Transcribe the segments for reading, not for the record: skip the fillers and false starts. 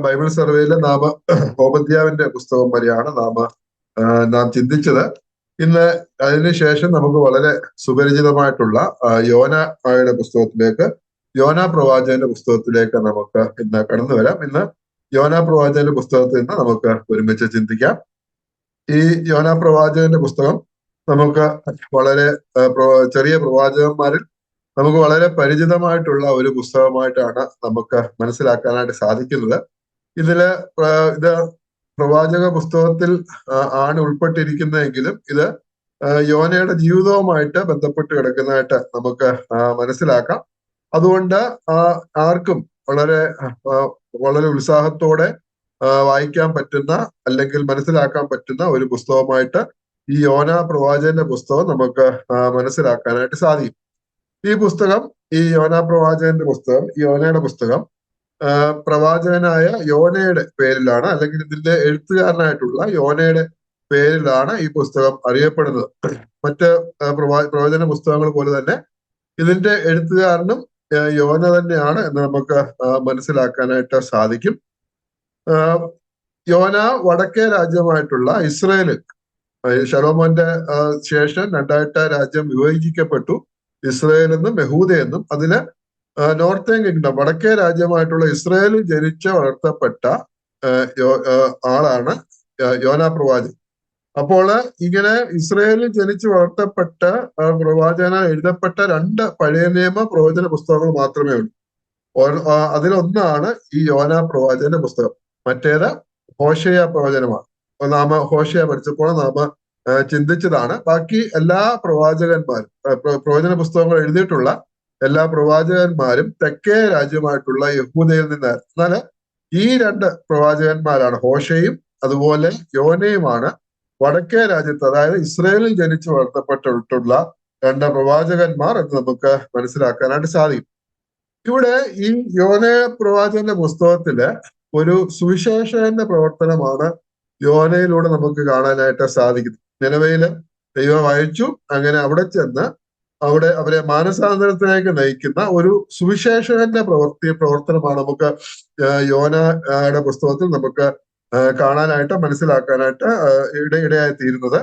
Bible സർവേയിലെ ഓബദ്യാവിന്റെ പുസ്തകം വരെയാണ് നാം ചിന്തിച്ചത്. ഇന്ന് അതിനുശേഷം നമുക്ക് വളരെ സുപരിചിതമായിട്ടുള്ള യോനയുടെ പുസ്തകത്തിലേക്ക്, യോന പ്രവാചകന്റെ പുസ്തകത്തിലേക്ക് നമുക്ക് ഇന്ന് കടന്നു വരാം. ഇന്ന് യോന പ്രവാചകന്റെ പുസ്തകത്തിൽ നിന്ന് നമുക്ക് ഒരുമിച്ച് ചിന്തിക്കാം. ഈ യോന പ്രവാചകന്റെ പുസ്തകം നമുക്ക് വളരെ ചെറിയ പ്രവാചകന്മാരിൽ നമുക്ക് വളരെ പരിചിതമായിട്ടുള്ള ഒരു പുസ്തകമായിട്ടാണ് നമുക്ക് മനസ്സിലാക്കാനായിട്ട് സാധിക്കുന്നത്. ഇത് പ്രവാചക പുസ്തകത്തിൽ ആണ് ഉൾപ്പെട്ടിരിക്കുന്നതെങ്കിലും ഇത് യോനയുടെ ജീവിതവുമായിട്ട് ബന്ധപ്പെട്ട് കിടക്കുന്നതായിട്ട് നമുക്ക് മനസ്സിലാക്കാം. അതുകൊണ്ട് ആർക്കും വളരെ ഉത്സാഹത്തോടെ വായിക്കാൻ പറ്റുന്ന അല്ലെങ്കിൽ മനസ്സിലാക്കാൻ പറ്റുന്ന ഒരു പുസ്തകമായിട്ട് ഈ യോന പ്രവാചകന്റെ പുസ്തകം നമുക്ക് മനസ്സിലാക്കാനായിട്ട് സാധിക്കും. ഈ യോന പ്രവാചകന്റെ പുസ്തകം, ഈ യോനയുടെ പുസ്തകം പ്രവാചകനായ യോനയുടെ പേരിലാണ്, അല്ലെങ്കിൽ ഇതിന്റെ എഴുത്തുകാരനായിട്ടുള്ള യോനയുടെ പേരിലാണ് ഈ പുസ്തകം അറിയപ്പെടുന്നത്. മറ്റ് പ്രവചന പുസ്തകങ്ങൾ പോലെ തന്നെ ഇതിന്റെ എഴുത്തുകാരനും യോന തന്നെയാണ് എന്ന് നമുക്ക് മനസ്സിലാക്കാനായിട്ട് സാധിക്കും. യോന വടക്കേ രാജ്യമായിട്ടുള്ള ഇസ്രയേല്, ശലോമോന്റെ ശേഷം രണ്ടായിട്ട് രാജ്യം വിഭജിക്കപ്പെട്ടു, ഇസ്രയേൽ എന്നും യഹൂദ എന്നും. അതില് നോർത്തേൺ കിങ്ഡം, വടക്കേ രാജ്യമായിട്ടുള്ള ഇസ്രയേലിൽ ജനിച്ച് വളർത്തപ്പെട്ട ആളാണ് യോന പ്രവാചകൻ. അപ്പോൾ ഇങ്ങനെ ഇസ്രയേലിൽ ജനിച്ച് വളർത്തപ്പെട്ട പ്രവാചകനാൽ എഴുതപ്പെട്ട 2 പഴയ നിയമ പ്രവചന പുസ്തകങ്ങൾ മാത്രമേ ഉള്ളൂ. അതിലൊന്നാണ് ഈ യോന പ്രവാചകന്റെ പുസ്തകം, മറ്റേത് ഹോശേയ പ്രവചനമാണ്. ഹോശേയ പഠിച്ചപ്പോൾ ചിന്തിച്ചതാണ്. ബാക്കി എല്ലാ പ്രവാചകന്മാരും, പ്രവചന പുസ്തകങ്ങൾ എഴുതിയിട്ടുള്ള എല്ലാ പ്രവാചകന്മാരും തെക്കേ രാജ്യമായിട്ടുള്ള യഹൂദയിൽ നിന്നായിരുന്നു. എന്നാൽ ഈ 2 പ്രവാചകന്മാരാണ്, ഹോശയും അതുപോലെ യോനയുമാണ് വടക്കേ രാജ്യത്ത്, അതായത് ഇസ്രയേലിൽ ജനിച്ചു വളർത്തപ്പെട്ടിട്ടുള്ള 2 പ്രവാചകന്മാർ എന്ന് നമുക്ക് മനസ്സിലാക്കാനായിട്ട് സാധിക്കും. ഇവിടെ ഈ യോന പ്രവാചകന്റെ പുസ്തകത്തില് ഒരു സുവിശേഷന്റെ പ്രവർത്തനമാണ് യോനയിലൂടെ നമുക്ക് കാണാനായിട്ട് സാധിക്കുന്നത്. നിനവയില് ദൈവം അയച്ചു, അങ്ങനെ അവിടെ ചെന്ന് അവരെ മാനസാന്തരത്തിലേക്ക് നയിക്കുന്ന ഒരു സുവിശേഷകന്റെ പ്രവർത്തനമാണ് നമുക്ക് യോനയുടെ പുസ്തകത്തിൽ നമുക്ക് കാണാനായിട്ട് മനസ്സിലാക്കാനായിട്ട് ഇടയായി തീരുന്നത്.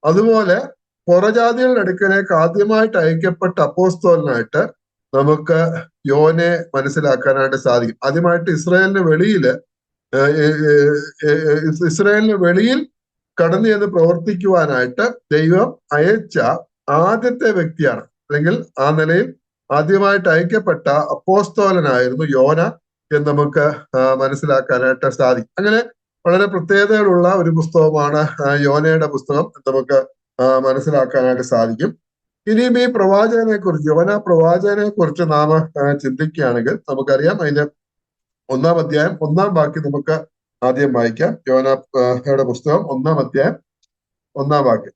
അതുപോലെ പുറജാതികളുടെ അടുക്കലേക്ക് ആദ്യമായിട്ട് അയക്കപ്പെട്ട അപ്പോസ്തലനായിട്ട് നമുക്ക് യോനെ മനസ്സിലാക്കാനായിട്ട് സാധിക്കും. ആദ്യമായിട്ട് ഇസ്രായേലിന് വെളിയിൽ കടന്നു ചെന്ന് പ്രവർത്തിക്കുവാനായിട്ട് ദൈവം അയച്ച ആദ്യത്തെ വ്യക്തിയാണ്, അല്ലെങ്കിൽ ആ നിലയിൽ ആദ്യമായിട്ട് അയക്കപ്പെട്ട അപ്പോസ്തലനായിരുന്നു യോന എന്ന് നമുക്ക് മനസ്സിലാക്കാനായിട്ട് സാധിക്കും. അങ്ങനെ വളരെ പ്രത്യേകതകളുള്ള ഒരു പുസ്തകമാണ് യോനയുടെ പുസ്തകം എന്ന് നമുക്ക് മനസ്സിലാക്കാനായിട്ട് സാധിക്കും. ഇനിയും ഈ പ്രവാചകനെ കുറിച്ച്, യോന പ്രവാചകനെ കുറിച്ച് നാം ചിന്തിക്കുകയാണെങ്കിൽ നമുക്കറിയാം, അതിന്റെ 1-ാം അധ്യായം 1-ാം വാക്യം നമുക്ക് ആദ്യം വായിക്കാം. യോനയുടെ പുസ്തകം 1-ാം അധ്യായം 1-ാം വാക്യം.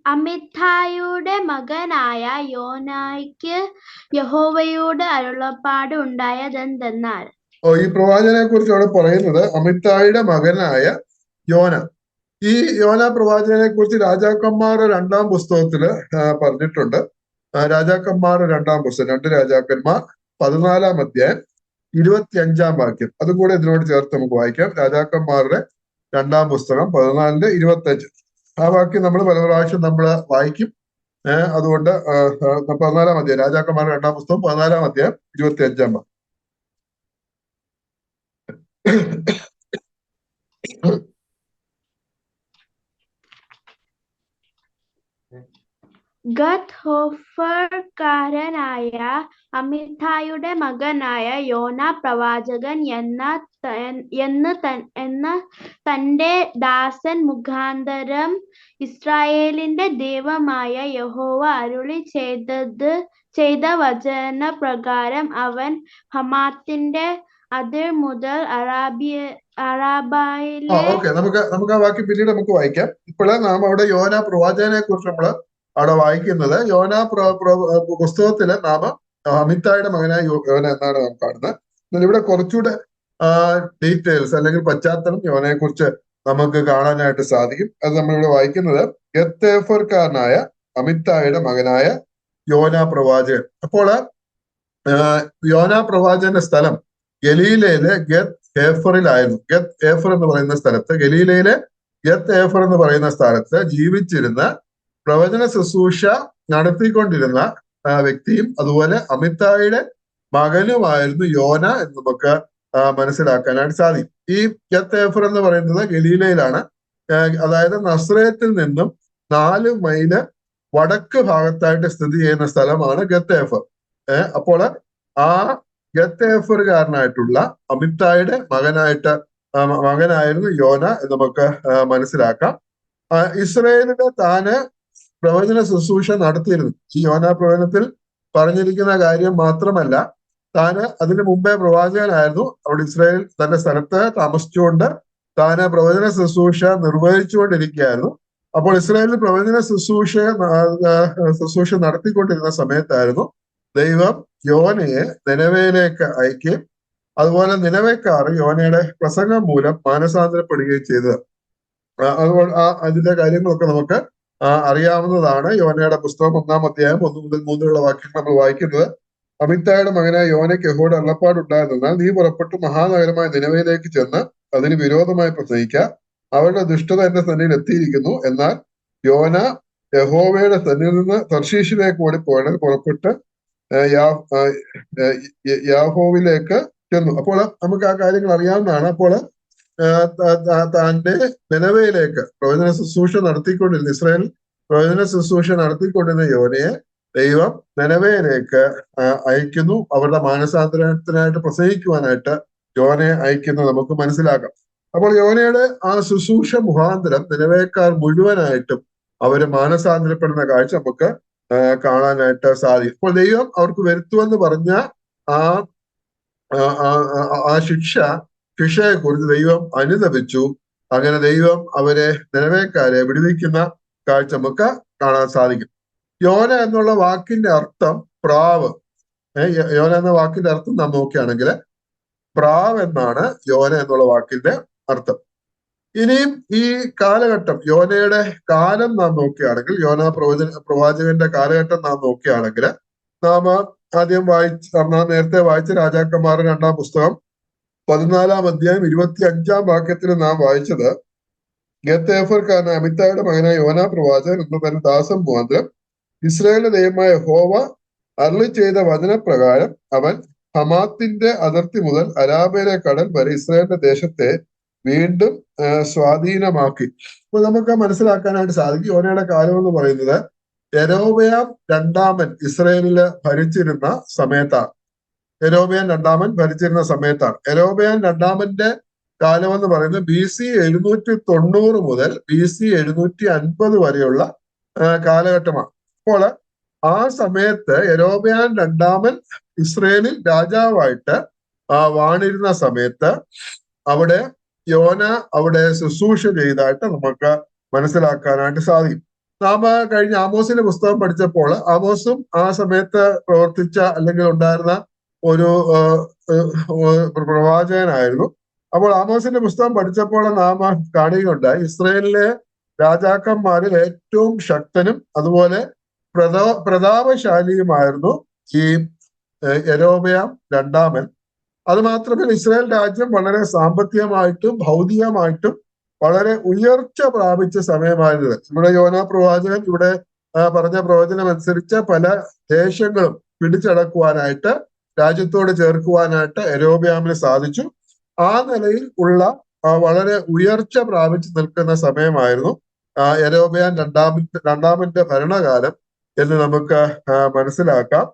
അമിത്ഥായുടെ മകനായ യോനായ്ക്ക് യഹോവയോട് അരുളപ്പാട് ഉണ്ടായതെന്തെന്നാൽ, ഈ പ്രവാചകനെ കുറിച്ച് അവിടെ പറയുന്നത് അമിത്ഥായുടെ മകനായ യോന. ഈ യോന പ്രവാചകനെ കുറിച്ച് രാജാക്കന്മാർ 2-ാം പുസ്തകത്തില് പറഞ്ഞിട്ടുണ്ട്. രാജാക്കന്മാർ 2-ാം പുസ്തകം, 2 രാജാക്കന്മാർ 14-ാം അധ്യായം 25-ാം വാക്യം, അതും കൂടെ ഇതിനോട് ചേർത്ത് നമുക്ക് വായിക്കാം. രാജാക്കന്മാരുടെ 2-ാം പുസ്തകം 14-25. ആ വാക്യം നമ്മൾ പല പ്രാവശ്യം നമ്മൾ വായിക്കും. അതുകൊണ്ട് 14-ാം അധ്യായം, രാജാക്കന്മാരുടെ 2-ാം പുസ്തകം 14-ാം അധ്യായം 25-ാം വാക്യം. ഗത്ഹോഫർക്കാരനായ അമിത്ഥായുടെ മകനായ യോന പ്രവാചകൻ എന്ന തന്റെ ദാസൻ മുഖാന്തരം ഇസ്രായേലിന്റെ ദൈവമായ യഹോവ അരുളി ചെയ്ത വചന പ്രകാരം അവൻ ഹമാത്തിന്റെ അതിർ മുതൽ അറാബയിലെ നമുക്ക് ആ വാക്യം പിന്നീട് നമുക്ക് വായിക്കാം. ഇപ്പോൾ നാം അവിടെ യോന പ്രവാചകനെ കുറിച്ച് നമ്മൾ അവിടെ വായിക്കുന്നത്, യോന പുസ്തകത്തില് നാം അമിത്തായുടെ മകനായ യോന എന്നാണ് നാം കാണുന്നത്. എന്നാൽ ഇവിടെ കുറച്ചുകൂടെ ഡീറ്റെയിൽസ് അല്ലെങ്കിൽ പശ്ചാത്തലം യോനയെ കുറിച്ച് നമുക്ക് കാണാനായിട്ട് സാധിക്കും. അത് നമ്മളിവിടെ വായിക്കുന്നത് ഗത്ഹോഫർക്കാരനായ അമിത്തായുടെ മകനായ യോന പ്രവാചകൻ. അപ്പോൾ യോന പ്രവാചകന്റെ സ്ഥലം ഗലീലയിലെ ഗത്ത് ഹേഫറിലായിരുന്നു. ഗത്ത് ഹേഫർ എന്ന് പറയുന്ന സ്ഥലത്ത്, ഗലീലയിലെ ഗത്ത് ഹേഫർ എന്ന് പറയുന്ന സ്ഥലത്ത് ജീവിച്ചിരുന്ന പ്രവചന ശുശ്രൂഷ നടത്തിക്കൊണ്ടിരുന്ന വ്യക്തിയും അതുപോലെ അമിത്തായിയുടെ മകനുമായിരുന്നു യോന എന്ന് നമുക്ക് മനസ്സിലാക്കാനായിട്ട് സാധിക്കും. ഈ ഗത്ത് ഹേഫർ എന്ന് പറയുന്നത് ഗലീലയിലാണ്. അതായത് നസ്രയത്തിൽ നിന്നും 4 മൈല് വടക്ക് ഭാഗത്തായിട്ട് സ്ഥിതി ചെയ്യുന്ന സ്ഥലമാണ് ഗത്ത് ഹേഫർ. അപ്പോൾ ആ ഗത്ത് ഹേഫറുകാരനായിട്ടുള്ള അമിത്തായിയുടെ മകനായിരുന്നു യോന എന്ന് നമുക്ക് മനസ്സിലാക്കാം. ഇസ്രയേലിന്റെ താന് പ്രവചന ശുശ്രൂഷ നടത്തിയിരുന്നു. ഈ യോന പ്രവചനത്തിൽ പറഞ്ഞിരിക്കുന്ന കാര്യം മാത്രമല്ല, താന് അതിനു മുമ്പേ പ്രവാചകനായിരുന്നു. അവിടെ ഇസ്രായേൽ തന്റെ സ്ഥലത്ത് താമസിച്ചുകൊണ്ട് താന് പ്രവചന ശുശ്രൂഷ നിർവഹിച്ചുകൊണ്ടിരിക്കുകയായിരുന്നു. അപ്പോൾ ഇസ്രായേലിൽ പ്രവചന ശുശ്രൂഷ നടത്തിക്കൊണ്ടിരുന്ന സമയത്തായിരുന്നു ദൈവം യോനയെ നിനവയിലേക്ക് അയക്കുകയും അതുപോലെ നിനവേക്കാർ യോനയുടെ പ്രസംഗം മൂലം മാനസാന്തരപ്പെടുകയും ചെയ്തത്. അതുകൊണ്ട് അതിന്റെ കാര്യങ്ങളൊക്കെ നമുക്ക് അറിയാവുന്നതാണ്. യോനയുടെ പുസ്തകം 1-ാം അധ്യായം 1 മുതൽ 3 വാക്യങ്ങൾ നമ്മൾ വായിക്കുന്നത്. അമിത്തായുടെ മകനായ യോനയ്ക്ക് യഹോവയുടെ അരുളപ്പാടുണ്ടായതെന്നാൽ, നീ പുറപ്പെട്ട് മഹാനഗരമായ നിനവയിലേക്ക് ചെന്ന് അതിന് വിരോധമായി പ്രസംഗിക്കുക. അവരുടെ ദുഷ്ടത എന്റെ സന്നിധിയിൽ എത്തിയിരിക്കുന്നു. എന്നാൽ യോന യഹോവയുടെ സന്നിധിയിൽ നിന്ന് തർശീഷിലേക്ക് ഓടിപ്പോയത് പുറപ്പെട്ട് യാഹോവിലേക്ക് ചെന്നു. അപ്പോൾ നമുക്ക് ആ കാര്യങ്ങൾ അറിയാവുന്നതാണ്. അപ്പോൾ തന്റെ നിനവയിലേക്ക് പ്രവചന ശുശ്രൂഷ നടത്തിക്കൊണ്ടിരുന്ന ഇസ്രായേൽ പ്രവചന ശുശ്രൂഷ നടത്തിക്കൊണ്ടിരുന്ന യോനയെ ദൈവം നിനവയിലേക്ക് അയക്കുന്നു. അവരുടെ മാനസാന്തരത്തിനായിട്ട് പ്രസംഗിക്കുവാനായിട്ട് യോനയെ അയക്കുന്നത് നമുക്ക് മനസ്സിലാക്കാം. അപ്പോൾ യോനയുടെ ആ ശുശ്രൂഷ മുഖാന്തരം നിനവേക്കാർ മുഴുവനായിട്ടും അവര് മാനസാന്തരപ്പെടുന്ന കാഴ്ച നമുക്ക് കാണാനായിട്ട് സാധിക്കും. അപ്പോൾ ദൈവം അവർക്ക് വരുത്തുമെന്ന് പറഞ്ഞ ആ ശിക്ഷയെ കുറിച്ച് ദൈവം അനുതപിച്ചു. അങ്ങനെ ദൈവം അവരെ നിനവേക്കാരെ വിടുവിക്കുന്ന കാഴ്ച നമുക്ക് കാണാൻ സാധിക്കും. യോന എന്നുള്ള വാക്കിന്റെ അർത്ഥം പ്രാവ്. യോന എന്ന വാക്കിന്റെ അർത്ഥം നാം നോക്കുകയാണെങ്കിൽ പ്രാവ് എന്നാണ് യോന എന്നുള്ള വാക്കിന്റെ അർത്ഥം. ഇനിയും ഈ കാലഘട്ടം യോനയുടെ കാലം നാം നോക്കുകയാണെങ്കിൽ, യോന പ്രവാചകന്റെ കാലഘട്ടം നാം നോക്കുകയാണെങ്കിൽ, നാം നേരത്തെ വായിച്ച രാജാക്കന്മാരുടെ 2-ാം പുസ്തകം 14-ാം അധ്യായം 25-ാം വാക്യത്തിൽ നാം വായിച്ചത്, ഗത്ത് ഹേഫർക്കാരൻ അമിത്തായുടെ മകനായ യോന പ്രവാചകൻ എന്ന തന്റെ ദാസൻ മുഖാന്തരം ഇസ്രായേലിന്റെ ദൈവമായ യഹോവ അരുളി ചെയ്ത വചനപ്രകാരം അവൻ ഹമാത്തിന്റെ അതിർത്തി മുതൽ അരാബയിലെ കടൽ വരെ ഇസ്രായേലിന്റെ ദേശത്തെ വീണ്ടും സ്വാധീനമാക്കി. അപ്പൊ നമുക്ക് മനസ്സിലാക്കാനായിട്ട് സാധിക്കും, യോനയുടെ കാലം എന്ന് പറയുന്നത് യെരോബെയാം 2-ാമൻ ഇസ്രായേലില് ഭരിച്ചിരുന്ന സമയത്താണ്. യെരോബെയാം 2-ാമൻ ഭരിച്ചിരുന്ന സമയത്താണ്. യെരോബെയാം 2-ാമന്റെ കാലം എന്ന് പറയുന്നത് BC 790 മുതൽ BC 750 വരെയുള്ള കാലഘട്ടമാണ്. അപ്പോൾ ആ സമയത്ത് യെരോബെയാം 2-ാമൻ ഇസ്രയേലിൽ രാജാവായിട്ട് വാണിരുന്ന സമയത്ത് അവിടെ യോന അവിടെ ശുശ്രൂഷ ചെയ്തതായിട്ട് നമുക്ക് മനസ്സിലാക്കാനായിട്ട് സാധിക്കും. നാം കഴിഞ്ഞ ആമോസിന്റെ പുസ്തകം പഠിച്ചപ്പോൾ ആമോസും ആ സമയത്ത് പ്രവർത്തിച്ച അല്ലെങ്കിൽ ഉണ്ടായിരുന്ന ഒരു പ്രവാചകനായിരുന്നു. അപ്പോൾ ആമോസിന്റെ പുസ്തകം പഠിച്ചപ്പോൾ നാം കാണുകയുണ്ടായി, ഇസ്രയേലിലെ രാജാക്കന്മാരിൽ ഏറ്റവും ശക്തനും അതുപോലെ പ്രതാപശാലിയുമായിരുന്നു ഈ യെരോബെയാം 2-ാമൻ. അത് മാത്രമല്ല, ഇസ്രായേൽ രാജ്യം വളരെ സാമ്പത്തികമായിട്ടും ഭൗതികമായിട്ടും വളരെ ഉയർച്ച പ്രാപിച്ച സമയമായിരുന്നത്. ഇവിടെ യോന പ്രവാചകൻ ഇവിടെ പറഞ്ഞ പ്രവചനം അനുസരിച്ച് പല ദേശങ്ങളും പിടിച്ചടക്കുവാനായിട്ട്, രാജ്യത്തോട് ചേർക്കുവാനായിട്ട് യെരോബെയാമിന് സാധിച്ചു. ആ നിലയിൽ ഉള്ള വളരെ ഉയർച്ച പ്രാപിച്ചു നിൽക്കുന്ന സമയമായിരുന്നു യെരോബെയാം 2-ാമന്റെ ഭരണകാലം എന്ന് നമുക്ക് മനസ്സിലാക്കാം.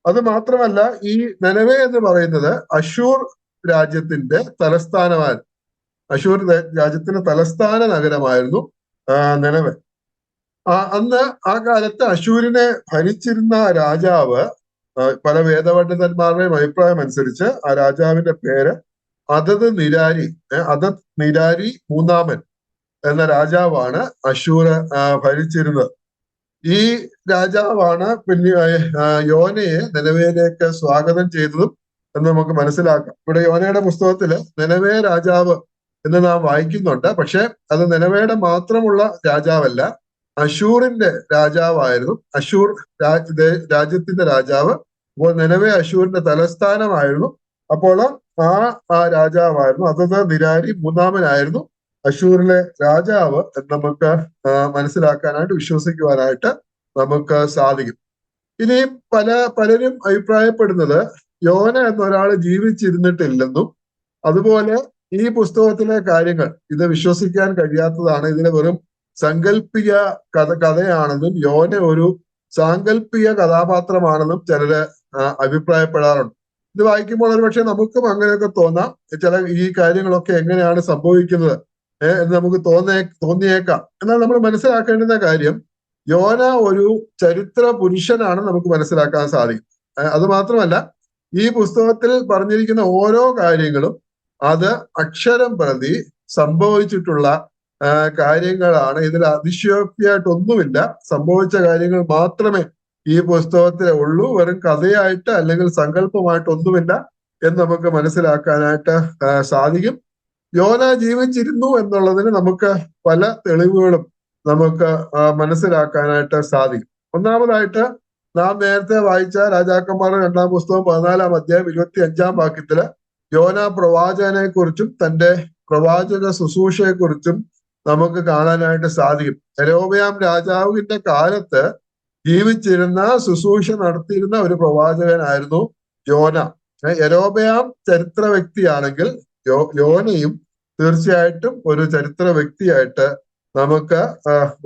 അത് മാത്രമല്ല, ഈ നിനവെ എന്ന് പറയുന്നത് അശൂർ രാജ്യത്തിന്റെ തലസ്ഥാനമായിരുന്നു. അശൂർ രാജ്യത്തിന്റെ തലസ്ഥാന നഗരമായിരുന്നു നിനവെ. അന്ന് ആ കാലത്ത് അശൂരിനെ ഭരിച്ചിരുന്ന രാജാവ്, പല വേദപണ്ഡിതന്മാരുടെയും അഭിപ്രായം അനുസരിച്ച് ആ രാജാവിന്റെ പേര് അതത് നിരാരി 3-ാമൻ എന്ന രാജാവാണ് അശൂർ ഭരിച്ചിരുന്നത്. ഈ രാജാവാണ് പിന്നെ യോനയെ നിനവയിലേക്ക് സ്വാഗതം ചെയ്തതും എന്ന് നമുക്ക് മനസ്സിലാക്കാം. ഇവിടെ യോനയുടെ പുസ്തകത്തില് നിനവേ രാജാവ് എന്ന് നാം വായിക്കുന്നുണ്ട്. പക്ഷെ അത് നിനവയുടെ മാത്രമുള്ള രാജാവല്ല, അശൂറിന്റെ രാജാവായിരുന്നു. അശൂർ രാജ്യത്തിന്റെ രാജാവ്. അപ്പോൾ നിനവെ അശൂരിന്റെ തലസ്ഥാനമായിരുന്നു. അപ്പോൾ ആ രാജാവായിരുന്നു. അതത് നിരാരി മൂന്നാമനായിരുന്നു അശൂരിലെ രാജാവ് എന്ന് നമുക്ക് മനസ്സിലാക്കാനായിട്ട് വിശ്വസിക്കുവാനായിട്ട് നമുക്ക് സാധിക്കും. ഇനി പലരും അഭിപ്രായപ്പെടുന്നത് യോന എന്നൊരാള് ജീവിച്ചിരുന്നിട്ടില്ലെന്നും അതുപോലെ ഈ പുസ്തകത്തിലെ കാര്യങ്ങൾ ഇത് വിശ്വസിക്കാൻ കഴിയാത്തതാണ്, ഇതിന് വെറും സങ്കല്പിക കഥയാണെന്നും യോന ഒരു സാങ്കല്പിക കഥാപാത്രമാണെന്നും ചിലര് അഭിപ്രായപ്പെടാറുണ്ട്. ഇത് വായിക്കുമ്പോൾ ഒരുപക്ഷെ നമുക്കും അങ്ങനെയൊക്കെ തോന്നാം, ചില ഈ കാര്യങ്ങളൊക്കെ എങ്ങനെയാണ് സംഭവിക്കുന്നത് എന്ന് നമുക്ക് തോന്നിയേക്കാം. എന്നാൽ നമ്മൾ മനസ്സിലാക്കേണ്ടുന്ന കാര്യം യോന ഒരു ചരിത്ര പുരുഷനാണ് നമുക്ക് മനസ്സിലാക്കാൻ സാധിക്കും. അത് മാത്രമല്ല ഈ പുസ്തകത്തിൽ പറഞ്ഞിരിക്കുന്ന ഓരോ കാര്യങ്ങളും അത് അക്ഷരം പ്രതി സംഭവിച്ചിട്ടുള്ള കാര്യങ്ങളാണ്. ഇതിൽ അതിശയോക്തിയായിട്ടൊന്നുമില്ല. സംഭവിച്ച കാര്യങ്ങൾ മാത്രമേ ഈ പുസ്തകത്തിലെ ഉള്ളൂ. വെറും കഥയായിട്ട് അല്ലെങ്കിൽ സങ്കല്പമായിട്ടൊന്നുമില്ല എന്ന് നമുക്ക് മനസ്സിലാക്കാനായിട്ട് സാധിക്കും. യോന ജീവിച്ചിരുന്നു എന്നുള്ളതിന് നമുക്ക് പല തെളിവുകളും നമുക്ക് മനസ്സിലാക്കാനായിട്ട് സാധിക്കും. ഒന്നാമതായിട്ട് നാം നേരത്തെ വായിച്ച രാജാക്കന്മാരുടെ 2-ാം പുസ്തകം 14-ാം അധ്യായം 25-ാം വാക്യത്തില് യോന പ്രവാചകനെ കുറിച്ചും തന്റെ പ്രവാചക ശുശ്രൂഷയെ കുറിച്ചും നമുക്ക് കാണാനായിട്ട് സാധിക്കും. രെഹോബെയാം രാജാവിന്റെ കാലത്ത് ജീവിച്ചിരുന്ന ശുശ്രൂഷ നടത്തിയിരുന്ന ഒരു പ്രവാചകനായിരുന്നു യോന. യെരോബെയാം ചരിത്ര വ്യക്തിയാണെങ്കിൽ യോനയും തീർച്ചയായിട്ടും ഒരു ചരിത്ര വ്യക്തിയായിട്ട് നമുക്ക്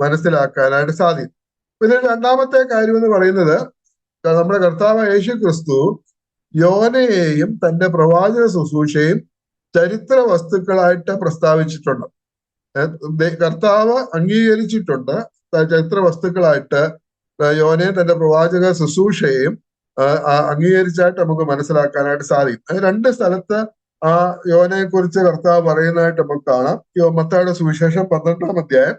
മനസ്സിലാക്കാനായിട്ട് സാധിക്കും. പിന്നെ രണ്ടാമത്തെ കാര്യം എന്ന് പറയുന്നത് നമ്മുടെ കർത്താവ് യേശു ക്രിസ്തു യോനയെയും തന്റെ പ്രവാചക ശുശ്രൂഷയും ചരിത്ര വസ്തുക്കളായിട്ട് പ്രസ്താവിച്ചിട്ടുണ്ട്. കർത്താവ് അംഗീകരിച്ചിട്ടുണ്ട് ചരിത്ര വസ്തുക്കളായിട്ട് യോനയും തന്റെ പ്രവാചക ശുശ്രൂഷയെയും അംഗീകരിച്ചായിട്ട് നമുക്ക് മനസ്സിലാക്കാനായിട്ട് സാധിക്കും. 2 സ്ഥലത്ത് ആ യോനയെ കുറിച്ച് കർത്താവ് പറയുന്നതായിട്ട് നമുക്ക് കാണാം. മത്തായിയുടെ സുവിശേഷം 12-ാം അധ്യായം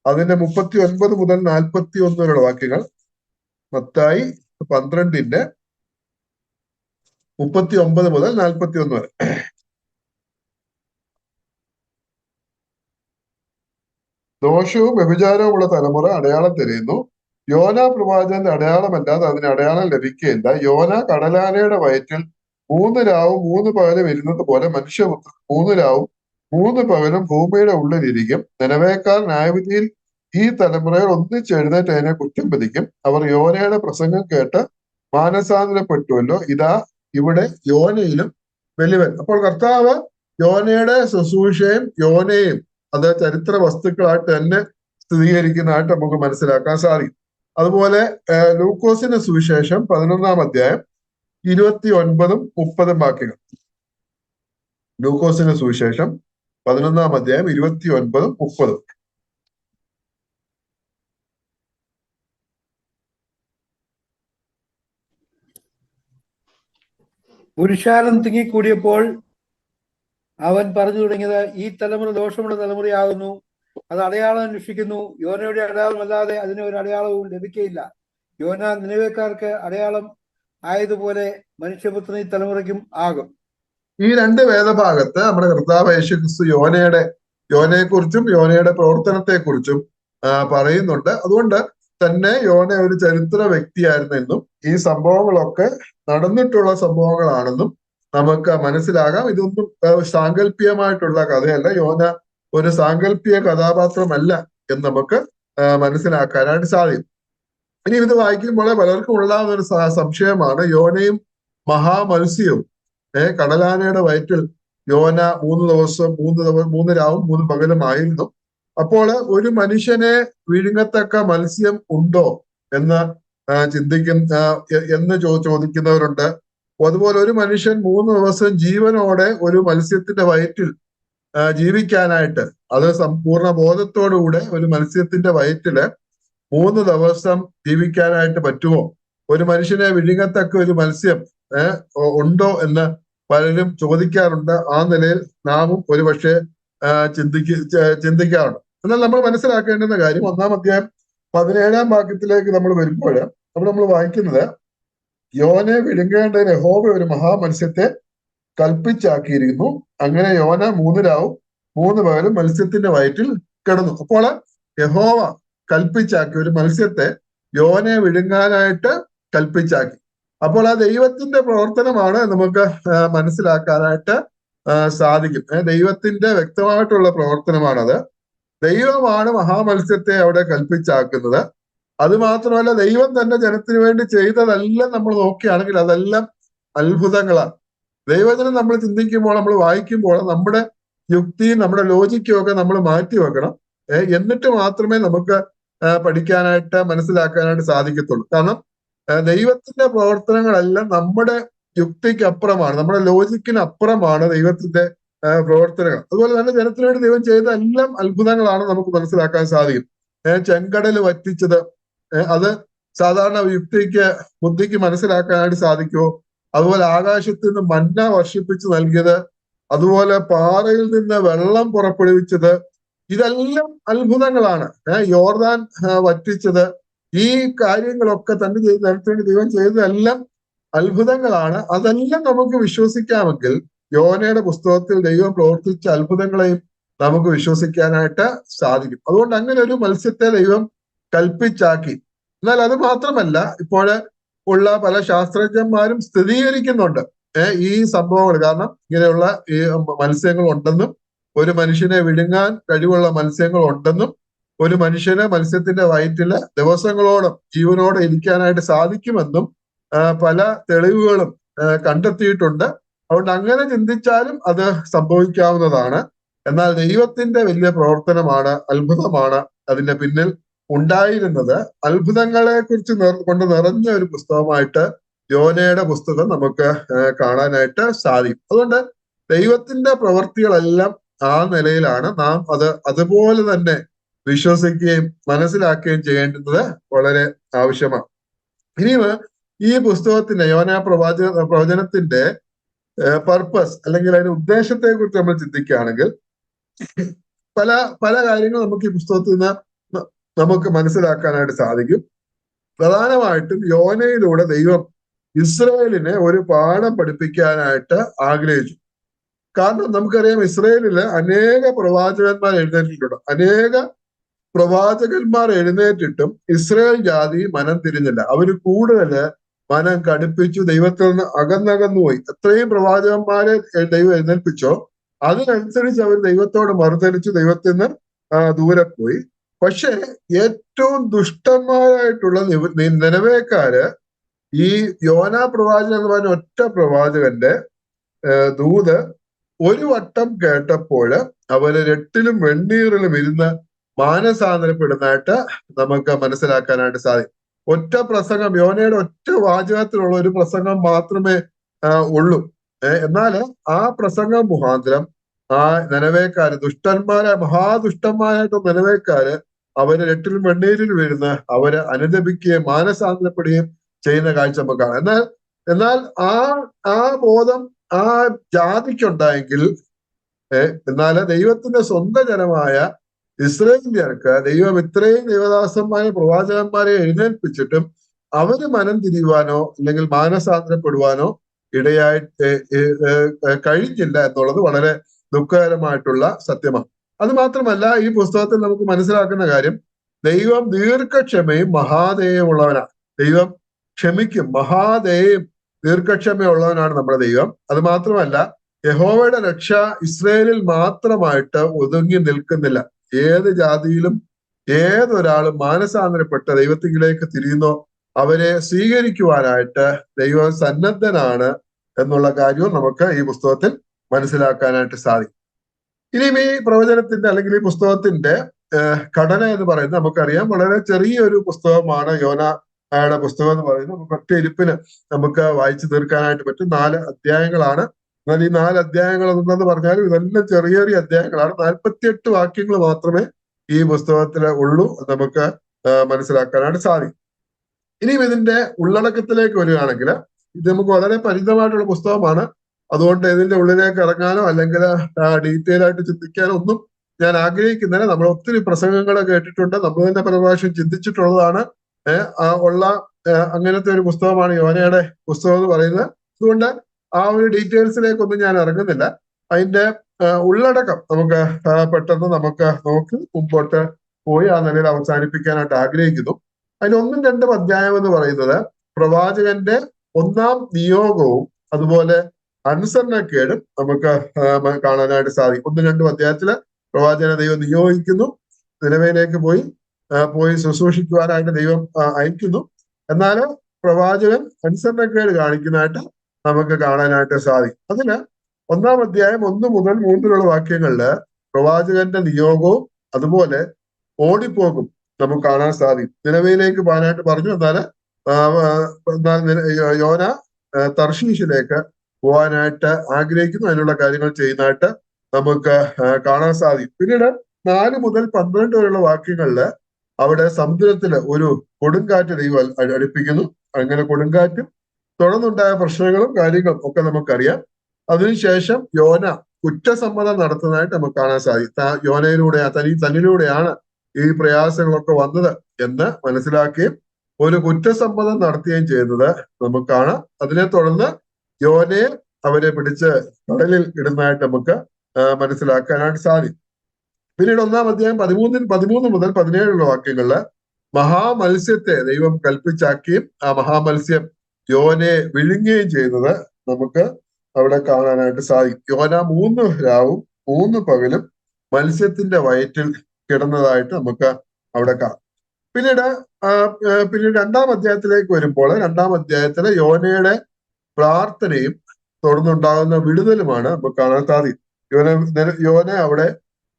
അതിന്റെ 39 മുതൽ 41 വരെയുള്ള വാക്യങ്ങൾ. മത്തായി 12-ന്റെ 39 മുതൽ 41 വരെ. ദോഷവും വ്യഭിചാരവുമുള്ള തലമുറ അടയാളം തിരയുന്നു. യോന പ്രവാചകന്റെ അടയാളമല്ലാതെ അതിന് അടയാളം ലഭിക്കുകയില്ല. യോന കടലാനയുടെ വയറ്റിൽ 3 രാവും 3 പകലും ഇരുന്നത് പോലെ മനുഷ്യപുത്രൻ 3 രാവും 3 പകലും ഭൂമിയുടെ ഉള്ളിലിരിക്കും. നിനവേക്കാർ ന്യായവിധിയിൽ ഈ തലമുറയിൽ ഒന്നിച്ചെഴുന്നേറ്റ് അതിനെ കുറ്റം വിധിക്കും. അവർ യോനയുടെ പ്രസംഗം കേട്ട് മാനസാന്തരപ്പെട്ടുവല്ലോ. ഇതാ ഇവിടെ യോനയിലും വലിയവൻ. അപ്പോൾ കർത്താവ് യോനയുടെ ശുശ്രൂഷയും യോനയും അത് ചരിത്ര വസ്തുക്കളായിട്ട് തന്നെ സ്ഥിരീകരിക്കുന്നതായിട്ട് നമുക്ക് മനസ്സിലാക്കാൻ സാധിക്കും. അതുപോലെ ലൂക്കോസിന്റെ സുവിശേഷം 11-ാം അധ്യായം 29-ഉം 30-ഉം വാക്യങ്ങൾ. ലൂക്കോസിന്റെ സുവിശേഷം 11-ാം അധ്യായം 29-ഉം 30-ഉം. പുരുഷാരം തിങ്ങിക്കൂടിയപ്പോൾ അവൻ പറഞ്ഞു തുടങ്ങിയത്, ഈ തലമുറ ദോഷമുള്ള തലമുറയാകുന്നു. അത് അടയാളം അന്വേഷിക്കുന്നു. യോനയുടെ അടയാളമല്ലാതെ അതിന് ഒരു അടയാളവും ലഭിക്കയില്ല. യോന നിനവേക്കാർക്ക് അടയാളം ആയതുപോലെ മനുഷ്യപുത്രൻ ഈ തലമുറയ്ക്കും ആകും. ഈ 2 വേദഭാഗത്ത് നമ്മുടെ കർത്താവ് യേശു ക്രിസ്തു യോനയെക്കുറിച്ചും യോനയുടെ പ്രവർത്തനത്തെക്കുറിച്ചും പറയുന്നുണ്ട്. അതുകൊണ്ട് തന്നെ യോന ഒരു ചരിത്ര വ്യക്തിയായിരുന്നെന്നും ഈ സംഭവങ്ങളൊക്കെ നടന്നിട്ടുള്ള സംഭവങ്ങളാണെന്നും നമുക്ക് മനസ്സിലാകാം. ഇതൊന്നും സാങ്കല്പികമായിട്ടുള്ള കഥയല്ല. യോന ഒരു സാങ്കല്പിക കഥാപാത്രമല്ല എന്ന് നമുക്ക് മനസ്സിലാക്കാനായിട്ട് സാധിക്കും. ഇനി ഇത് വായിക്കുമ്പോൾ പലർക്കും ഉണ്ടാകുന്ന ഒരു സംശയമാണ്, യോനയും മഹാമത്സ്യവും കടലാനയുടെ വയറ്റിൽ യോന 3 ദിവസം 3 രാവും 3 പകലുമായിരുന്നു. അപ്പോൾ ഒരു മനുഷ്യനെ വിഴുങ്ങത്തക്ക മത്സ്യം ഉണ്ടോ എന്ന് ചോദിക്കുന്നവരുണ്ട്. അതുപോലെ ഒരു മനുഷ്യൻ 3 ദിവസം ജീവനോടെ ഒരു മത്സ്യത്തിന്റെ വയറ്റിൽ ജീവിക്കാനായിട്ട്, അത് സമ്പൂർണ്ണ ബോധത്തോടുകൂടെ ഒരു മത്സ്യത്തിന്റെ വയറ്റില് 3 ദിവസം ജീവിക്കാനായിട്ട് പറ്റുമോ? ഒരു മനുഷ്യനെ വിഴുങ്ങത്തക്ക ഒരു മത്സ്യം ഉണ്ടോ എന്ന് പലരും ചോദിക്കാറുണ്ട്. ആ നിലയിൽ നാമും ഒരുപക്ഷെ ചിന്തിക്കാറുണ്ട്. എന്നാൽ നമ്മൾ മനസ്സിലാക്കേണ്ടുന്ന കാര്യം 1-ാം അധ്യായം 17-ാം വാക്യത്തിലേക്ക് നമ്മൾ വരുമ്പോൾ നമ്മൾ വായിക്കുന്നത്, യോനെ വിഴുങ്ങേണ്ടതിന് യഹോവ ഒരു മഹാമത്സ്യത്തെ കൽപ്പിച്ചാക്കിയിരിക്കുന്നു. അങ്ങനെ യോന 3 രാവും 3 പകലും മത്സ്യത്തിന്റെ വയറ്റിൽ കിടന്നു. അപ്പോൾ യഹോവ കൽപ്പിച്ചാക്കി, ഒരു മത്സ്യത്തെ യോനെ വിഴുങ്ങാനായിട്ട് കൽപ്പിച്ചാക്കി. അപ്പോൾ ആ ദൈവത്തിന്റെ പ്രവർത്തനമാണ് നമുക്ക് മനസ്സിലാക്കാനായിട്ട് സാധിക്കും. ദൈവത്തിന്റെ വ്യക്തമായിട്ടുള്ള പ്രവർത്തനമാണത്. ദൈവമാണ് മഹാമത്സ്യത്തെ അവിടെ കൽപ്പിച്ചാക്കുന്നത്. അത് മാത്രമല്ല, ദൈവം തന്നെ ജനത്തിന് വേണ്ടി ചെയ്തതെല്ലാം നമ്മൾ നോക്കുകയാണെങ്കിൽ അതെല്ലാം അത്ഭുതങ്ങളാണ്. ദൈവജനം നമ്മൾ ചിന്തിക്കുമ്പോൾ, നമ്മൾ വായിക്കുമ്പോൾ നമ്മുടെ യുക്തിയും നമ്മുടെ ലോജിക്കും ഒക്കെ നമ്മൾ മാറ്റി വെക്കണം. എന്നിട്ട് മാത്രമേ നമുക്ക് പഠിക്കാനായിട്ട് മനസ്സിലാക്കാനായിട്ട് സാധിക്കത്തുള്ളൂ. കാരണം ദൈവത്തിന്റെ പ്രവർത്തനങ്ങളെല്ലാം നമ്മുടെ യുക്തിക്ക് അപ്പുറമാണ്, നമ്മുടെ ലോജിക്കിന് അപ്പുറമാണ് ദൈവത്തിന്റെ പ്രവർത്തനങ്ങൾ. അതുപോലെ തന്നെ ജനത്തിന് വേണ്ടി ദൈവം ചെയ്ത എല്ലാം അത്ഭുതങ്ങളാണ് നമുക്ക് മനസ്സിലാക്കാൻ സാധിക്കും. ചെങ്കടൽ വറ്റിച്ചത്, അത് സാധാരണ യുക്തിക്ക് ബുദ്ധിക്ക് മനസ്സിലാക്കാനായിട്ട് സാധിക്കുമോ? അതുപോലെ ആകാശത്ത് നിന്ന് മന്ന വർഷിപ്പിച്ച് നൽകിയത്, അതുപോലെ പാറയിൽ നിന്ന് വെള്ളം പുറപ്പെടുവിച്ചത്, ഇതെല്ലാം അത്ഭുതങ്ങളാണ്. യോർദാൻ വറ്റിച്ചത്, ഈ കാര്യങ്ങളൊക്കെ തന്നെ ജനത്തിന് ദൈവം ചെയ്തതെല്ലാം അത്ഭുതങ്ങളാണ്. അതെല്ലാം നമുക്ക് വിശ്വസിക്കാമെങ്കിൽ യോനയുടെ പുസ്തകത്തിൽ ദൈവം പ്രവർത്തിച്ച അത്ഭുതങ്ങളെയും നമുക്ക് വിശ്വസിക്കാനായിട്ട് സാധിക്കും. അതുകൊണ്ട് അങ്ങനെ ഒരു മത്സ്യത്തെ ദൈവം കൽപ്പിച്ചാക്കി. എന്നാൽ അത് മാത്രമല്ല, ഇപ്പോൾ ഉള്ള പല ശാസ്ത്രജ്ഞന്മാരും സ്ഥിരീകരിക്കുന്നുണ്ട് ഈ സംഭവങ്ങൾ. കാരണം ഇങ്ങനെയുള്ള ഈ മത്സ്യങ്ങൾ ഉണ്ടെന്നും, ഒരു മനുഷ്യനെ വിഴുങ്ങാൻ കഴിവുള്ള മത്സ്യങ്ങൾ ഉണ്ടെന്നും, ഒരു മനുഷ്യന് മത്സ്യത്തിന്റെ വയറ്റില് ദിവസങ്ങളോളം ജീവനോടെ ഇരിക്കാനായിട്ട് സാധിക്കുമെന്നും പല തെളിവുകളും കണ്ടെത്തിയിട്ടുണ്ട്. അതുകൊണ്ട് അങ്ങനെ ചിന്തിച്ചാലും അത് സംഭവിക്കാവുന്നതാണ്. എന്നാൽ ദൈവത്തിന്റെ വലിയ പ്രവർത്തനമാണ്, അത്ഭുതമാണ് അതിന്റെ പിന്നിൽ ഉണ്ടായിരുന്നത്. അത്ഭുതങ്ങളെ കുറിച്ച് കൊണ്ട് നിറഞ്ഞ ഒരു പുസ്തകമായിട്ട് യോനയുടെ പുസ്തകം നമുക്ക് കാണാനായിട്ട് സാധിക്കും. അതുകൊണ്ട് ദൈവത്തിന്റെ പ്രവൃത്തികളെല്ലാം ആ നിലയിലാണ്. നാം അത് അതുപോലെ തന്നെ വിശ്വസിക്കുകയും മനസ്സിലാക്കുകയും ചെയ്യേണ്ടുന്നത് വളരെ ആവശ്യമാണ്. ഇനിയും ഈ പുസ്തകത്തിന്റെ യോന പ്രവചനത്തിന്റെ പർപ്പസ് അല്ലെങ്കിൽ അതിന്റെ ഉദ്ദേശത്തെ കുറിച്ച് നമ്മൾ ചിന്തിക്കുകയാണെങ്കിൽ പല പല കാര്യങ്ങൾ നമുക്ക് ഈ പുസ്തകത്തിൽ നിന്ന് നമുക്ക് മനസ്സിലാക്കാനായിട്ട് സാധിക്കും. പ്രധാനമായിട്ടും യോനയിലൂടെ ദൈവം ഇസ്രായേലിനെ ഒരു പാഠം പഠിപ്പിക്കാനായിട്ട് ആഗ്രഹിച്ചു. കാരണം നമുക്കറിയാം, ഇസ്രായേലില് അനേക പ്രവാചകന്മാർ എഴുന്നേറ്റിട്ടുണ്ട്. അനേക പ്രവാചകന്മാർ എഴുന്നേറ്റിട്ടും ഇസ്രായേൽ ജാതി മനം തിരിഞ്ഞില്ല. അവര് കൂടുതൽ മനം കടുപ്പിച്ചു, ദൈവത്തിൽ നിന്ന് അകന്നകന്നുപോയി. എത്രയും പ്രവാചകന്മാരെ ദൈവം എഴുന്നേൽപ്പിച്ചോ അതിനനുസരിച്ച് അവർ ദൈവത്തോട് മറുതലിച്ചു, ദൈവത്തിൽ നിന്ന് ദൂരെ പോയി. പക്ഷെ ഏറ്റവും ദുഷ്ടന്മാരായിട്ടുള്ള നിനവേക്കാര് ഈ യോന പ്രവാചകൻ എന്ന് പറഞ്ഞ ഒറ്റ പ്രവാചകന്റെ ദൂത് ഒരു വട്ടം കേട്ടപ്പോൾ അവര് രട്ടിലും വെണ്ണീറിലും ഇരുന്ന് മാനസാന്തരപ്പെടുന്നതായിട്ട് നമുക്ക് മനസ്സിലാക്കാനായിട്ട് സാധിക്കും. ഒറ്റ പ്രസംഗം, യോനയുടെ ഒറ്റ വാചകത്തിലുള്ള ഒരു പ്രസംഗം മാത്രമേ ഉള്ളൂ. എന്നാൽ ആ പ്രസംഗം മുഖാന്തരം ആ നിനവേക്കാര്, മഹാദുഷ്ടന്മാരായിട്ടുള്ള നിനവേക്കാര് അവര് രട്ടിലും വെണ്ണീരിലും വീഴുന്ന അവര് അനുദപിക്കുകയും മാനസാന്തരപ്പെടുകയും ചെയ്യുന്ന കാഴ്ച നമുക്ക് കാണാം. എന്നാൽ ആ ബോധം ആ ജാതിക്കുണ്ടായെങ്കിൽ എന്നാൽ ദൈവത്തിന്റെ സ്വന്തം ജനമായ ഇസ്രായേലിയർക്ക് ദൈവം ഇത്രയും ദൈവദാസന്മാരെ പ്രവാചകന്മാരെ എഴുന്നേൽപ്പിച്ചിട്ടും അവര് മനം തിരിയുവാനോ അല്ലെങ്കിൽ മാനസാന്തരപ്പെടുവാനോ ഇടയായിട്ട് കഴിഞ്ഞില്ല എന്നുള്ളത് വളരെ ദുഃഖകരമായിട്ടുള്ള സത്യമാണ്. അത് മാത്രമല്ല, ഈ പുസ്തകത്തിൽ നമുക്ക് മനസ്സിലാക്കുന്ന കാര്യം, ദൈവം ദീർഘക്ഷമയും മഹാദയമുള്ളവനാണ്. ദൈവം ക്ഷമിക്കും, മഹാദയയും ദീർഘക്ഷമയുള്ളവനാണ് നമ്മുടെ ദൈവം. അത് മാത്രമല്ല, യഹോവയുടെ രക്ഷ ഇസ്രായേലിൽ മാത്രമായിട്ട് ഒതുങ്ങി നിൽക്കുന്നില്ല. ഏത് ജാതിയിലും ഏതൊരാളും മാനസാന്തരപ്പെട്ട ദൈവത്തിലേക്ക് തിരിയുന്നോ അവരെ സ്വീകരിക്കുവാനായിട്ട് ദൈവം സന്നദ്ധനാണ് എന്നുള്ള കാര്യവും നമുക്ക് ഈ പുസ്തകത്തിൽ മനസ്സിലാക്കാനായിട്ട് സാധിക്കും. ഇനിയും ഈ പ്രവചനത്തിന്റെ അല്ലെങ്കിൽ ഈ പുസ്തകത്തിന്റെ ഘടന എന്ന് പറയുന്നത് നമുക്കറിയാം, വളരെ ചെറിയൊരു പുസ്തകമാണ് യോനയുടെ പുസ്തകം എന്ന് പറയുന്നത്. നമുക്ക് ഒറ്റ ഇരിപ്പിന് നമുക്ക് വായിച്ചു തീർക്കാനായിട്ട് പറ്റും. 4 അധ്യായങ്ങളാണ്. എന്നാൽ ഈ 4 അധ്യായങ്ങൾ എന്നുള്ളത് പറഞ്ഞാലും ഇതെല്ലാം ചെറിയ ചെറിയ അധ്യായങ്ങളാണ്. 48 വാക്യങ്ങൾ മാത്രമേ ഈ പുസ്തകത്തിൽ ഉള്ളൂ. നമുക്ക് മനസ്സിലാക്കാനായിട്ട് സാധിക്കും. ഇനിയും ഇതിന്റെ ഉള്ളടക്കത്തിലേക്ക് വരികയാണെങ്കിൽ, ഇത് നമുക്ക് വളരെ പരിചിതമായിട്ടുള്ള പുസ്തകമാണ്. അതുകൊണ്ട് ഇതിന്റെ ഉള്ളിലേക്ക് ഇറങ്ങാനോ അല്ലെങ്കിൽ ഡീറ്റെയിൽ ആയിട്ട് ചിന്തിക്കാനോ ഒന്നും ഞാൻ ആഗ്രഹിക്കുന്നില്ല. നമ്മൾ ഒത്തിരി പ്രസംഗങ്ങൾ കേട്ടിട്ടുണ്ട്, നമ്മൾ തന്നെ പല പ്രാവശ്യം ചിന്തിച്ചിട്ടുള്ളതാണ്. അങ്ങനത്തെ ഒരു പുസ്തകമാണ് യോനയുടെ പുസ്തകം എന്ന് പറയുന്നത്. അതുകൊണ്ട് ആ ഒരു ഡീറ്റെയിൽസിലേക്കൊന്നും ഞാൻ ഇറങ്ങുന്നില്ല. അതിന്റെ ഉള്ളടക്കം നമുക്ക് പെട്ടെന്ന് നമുക്ക് നോക്കി മുമ്പോട്ട് പോയി ആ നിലയിൽ അവസാനിപ്പിക്കാനായിട്ട് ആഗ്രഹിക്കുന്നു. അതിന് 1-2 അധ്യായം എന്ന് പറയുന്നത് പ്രവാചകന്റെ ഒന്നാം നിയോഗവും അതുപോലെ അനുസരണക്കേടും നമുക്ക് കാണാനായിട്ട് സാധിക്കും. 1-2 അധ്യായത്തില് പ്രവാചകനെ ദൈവം നിയോഗിക്കുന്നു, നിനവയിലേക്ക് പോയി ശുശ്രൂഷിക്കുവാനായിട്ട് ദൈവം അയക്കുന്നു. എന്നാൽ പ്രവാചകൻ അനുസരണക്കേട് കാണിക്കുന്നതായിട്ട് നമുക്ക് കാണാനായിട്ട് സാധിക്കും. അതിന് 1-ാം അധ്യായം 1 മുതൽ 3 വാക്യങ്ങളില് പ്രവാചകന്റെ നിയോഗവും അതുപോലെ ഓടിപ്പോകും നമുക്ക് കാണാൻ സാധിക്കും. നിനവയിലേക്ക് പോകാനായിട്ട് പറഞ്ഞു. എന്നാൽ യോന തർശീശിലേക്ക് പോകാനായിട്ട് ആഗ്രഹിക്കുന്നു. അതിനുള്ള കാര്യങ്ങൾ ചെയ്യുന്നതായിട്ട് നമുക്ക് കാണാൻ സാധിക്കും. പിന്നീട് 4 മുതൽ 12 വരെയുള്ള വാക്യങ്ങളില് അവിടെ സമുദ്രത്തില് ഒരു കൊടുങ്കാറ്റ് ദൈവം അടുപ്പിക്കുന്നു. അങ്ങനെ കൊടുങ്കാറ്റും തുടർന്നുണ്ടായ പ്രശ്നങ്ങളും കാര്യങ്ങളും ഒക്കെ നമുക്കറിയാം. അതിനുശേഷം യോന കുറ്റസമ്മതം നടത്തുന്നതായിട്ട് നമുക്ക് കാണാൻ സാധിക്കും. തന്നിലൂടെയാണ് ഈ പ്രയാസങ്ങളൊക്കെ വന്നത് എന്ന് മനസ്സിലാക്കുകയും ഒരു കുറ്റസമ്മതം നടത്തുകയും ചെയ്യുന്നത് നമുക്ക് കാണാം. അതിനെ തുടർന്ന് യോനയെ അവരെ പിടിച്ച് കടലിൽ ഇടുന്നതായിട്ട് നമുക്ക് മനസ്സിലാക്കാനായിട്ട് സാധിക്കും. പിന്നീട് 1-ാം അധ്യായം 13 മുതൽ 17 വാക്യങ്ങളില് മഹാമത്സ്യത്തെ ദൈവം കൽപ്പിച്ചാക്കുകയും ആ മഹാമത്സ്യം യോനയെ വിഴുങ്ങുകയും ചെയ്യുന്നത് നമുക്ക് അവിടെ കാണാനായിട്ട് സാധിക്കും. യോന 3 രാവും 3 പകലും മത്സ്യത്തിന്റെ വയറ്റിൽ കിടന്നതായിട്ട് നമുക്ക് അവിടെ കാണാം. പിന്നീട് 2-ാം അധ്യായത്തിലേക്ക് വരുമ്പോൾ 2-ാം അധ്യായത്തിലെ യോനയുടെ പ്രാർത്ഥനയും തുടർന്നുണ്ടാകുന്ന വിടുതലുമാണ് നമുക്ക് കാണാൻ സാധിക്കും. യോന അവിടെ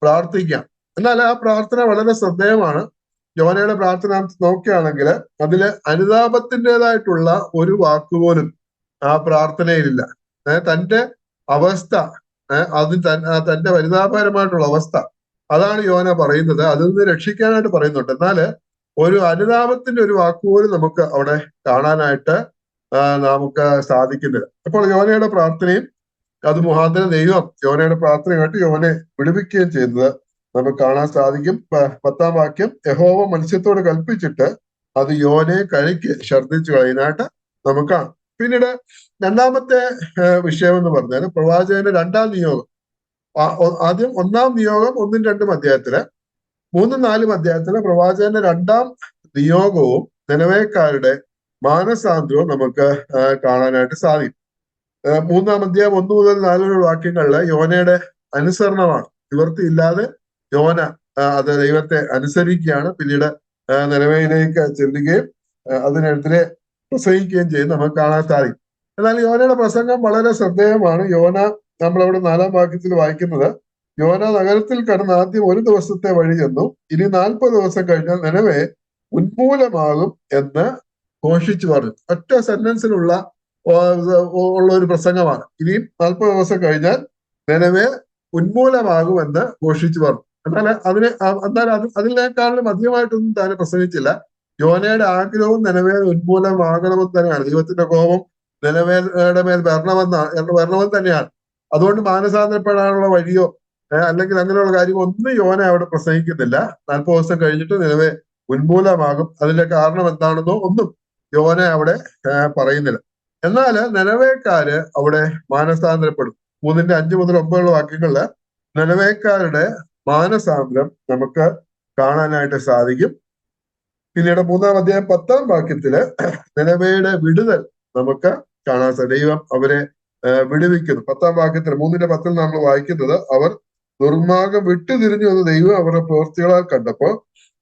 പ്രാർത്ഥിക്കാം. എന്നാൽ ആ പ്രാർത്ഥന വളരെ ശ്രദ്ധേയമാണ്. യോനയുടെ പ്രാർത്ഥന നോക്കുകയാണെങ്കിൽ അതില് അനുതാപത്തിൻ്റെതായിട്ടുള്ള ഒരു വാക്കുപോലും ആ പ്രാർത്ഥനയിലില്ല. തന്റെ അവസ്ഥ, തന്റെ പരിതാപകരമായിട്ടുള്ള അവസ്ഥ, അതാണ് യോന പറയുന്നത്. അതിൽ നിന്ന് രക്ഷിക്കാനായിട്ട് പറയുന്നുണ്ട്. എന്നാല് ഒരു അനുതാപത്തിന്റെ ഒരു വാക്കുപോലും നമുക്ക് അവിടെ കാണാനായിട്ട് നമുക്ക് സാധിക്കുന്നില്ല. അപ്പോൾ യോനയുടെ പ്രാർത്ഥനയും അത് മുഖാന്തരം ദൈവം യോനയുടെ പ്രാർത്ഥനയായിട്ട് യോനെ വിടുവിക്കുകയും ചെയ്യുന്നത് നമുക്ക് കാണാൻ സാധിക്കും. 10-ാം വാക്യം, യഹോവ മത്സ്യത്തോട് കൽപ്പിച്ചിട്ട് അത് യോനെ കഴിക്ക് ഛർദ്ദിച്ചു കളയുന്നതായിട്ട് നമുക്ക് കാണാം. പിന്നീട് 2-ാമത്തെ വിഷയം എന്ന് പറഞ്ഞാൽ പ്രവാചകന്റെ 2-ാം നിയോഗം. ആദ്യം 1-ാം നിയോഗം 1-2 അധ്യായത്തില്, 3-4 അധ്യായത്തില് പ്രവാചകന്റെ 2-ാം നിയോഗവും നിനവേക്കാരുടെ മാനസാന്തരവും നമുക്ക് കാണാനായിട്ട് സാധിക്കും. 3-ാം അധ്യായം 1 മുതൽ 4 വാക്യങ്ങളില് യോനയുടെ അനുസരണമാണ്. നിവൃത്തിയില്ലാതെ യോന അത് ദൈവത്തെ അനുസരിക്കുകയാണ്. പിന്നീട് നിനവയിലേക്ക് ചെല്ലുകയും അതിനെതിരെ പ്രസംഗിക്കുകയും ചെയ്ത് നമുക്ക് കാണാൻ സാധിക്കും. എന്നാൽ യോനയുടെ പ്രസംഗം വളരെ ശ്രദ്ധേയമാണ്. യോന, നമ്മളവിടെ 4-ാം വാക്യത്തിൽ വായിക്കുന്നത്, യോന നഗരത്തിൽ കടന്ന് ആദ്യം 1 ദിവസത്തെ വഴി ചെന്നു, ഇനി 40 ദിവസം കഴിഞ്ഞാൽ നിനവെ ഉന്മൂലമാകും എന്ന് ഘോഷിച്ചു പറഞ്ഞു. ഒറ്റ സെന്റൻസിലുള്ള ഒരു പ്രസംഗമാണ്. ഇനിയും 40 ദിവസം കഴിഞ്ഞാൽ നിനവെ ഉന്മൂലമാകുമെന്ന് ഘോഷിച്ചു പറഞ്ഞു. എന്നാൽ അതിനേക്കാളും അധികമായിട്ടൊന്നും താൻ പ്രസംഗിച്ചില്ല. യോനയുടെ ആഗ്രഹവും നിനവേ ഉന്മൂലമാകണമെന്ന് തന്നെയാണ്. ദൈവത്തിന്റെ കോപം നിനവയുടെ മേൽ വരണമെന്ന് തന്നെയാണ്. അതുകൊണ്ട് മാനസാന്തരപ്പെടാനുള്ള വഴിയോ അല്ലെങ്കിൽ അങ്ങനെയുള്ള കാര്യമോ ഒന്നും യോന അവിടെ പ്രസംഗിക്കുന്നില്ല. 40 ദിവസം കഴിഞ്ഞിട്ട് നിലവെ ഉന്മൂലമാകും, അതിന്റെ കാരണം എന്താണെന്നോ ഒന്നും യോന അവിടെ പറയുന്നില്ല. എന്നാൽ നിലവേക്കാര് അവിടെ മാനസാന്തരപ്പെടും. 3-5 മുതൽ 9 വാക്യങ്ങളില് നിലവേക്കാരുടെ മാനസാന്തരം നമുക്ക് കാണാനായിട്ട് സാധിക്കും. പിന്നീട് 3-ാം അധ്യായം 10-ാം വാക്യത്തില് നിലവയുടെ വിടുതൽ നമുക്ക് കാണാൻ സാധിക്കും. ദൈവം അവരെ വിടുവിക്കുന്നു. 10-ാം വാക്യത്തിൽ 3-10 നമ്മൾ വായിക്കുന്നത്, അവർ ദുർമാർഗം വിട്ടുതിരിഞ്ഞു എന്ന് ദൈവം അവരുടെ പ്രവൃത്തികളാൽ കണ്ടപ്പോൾ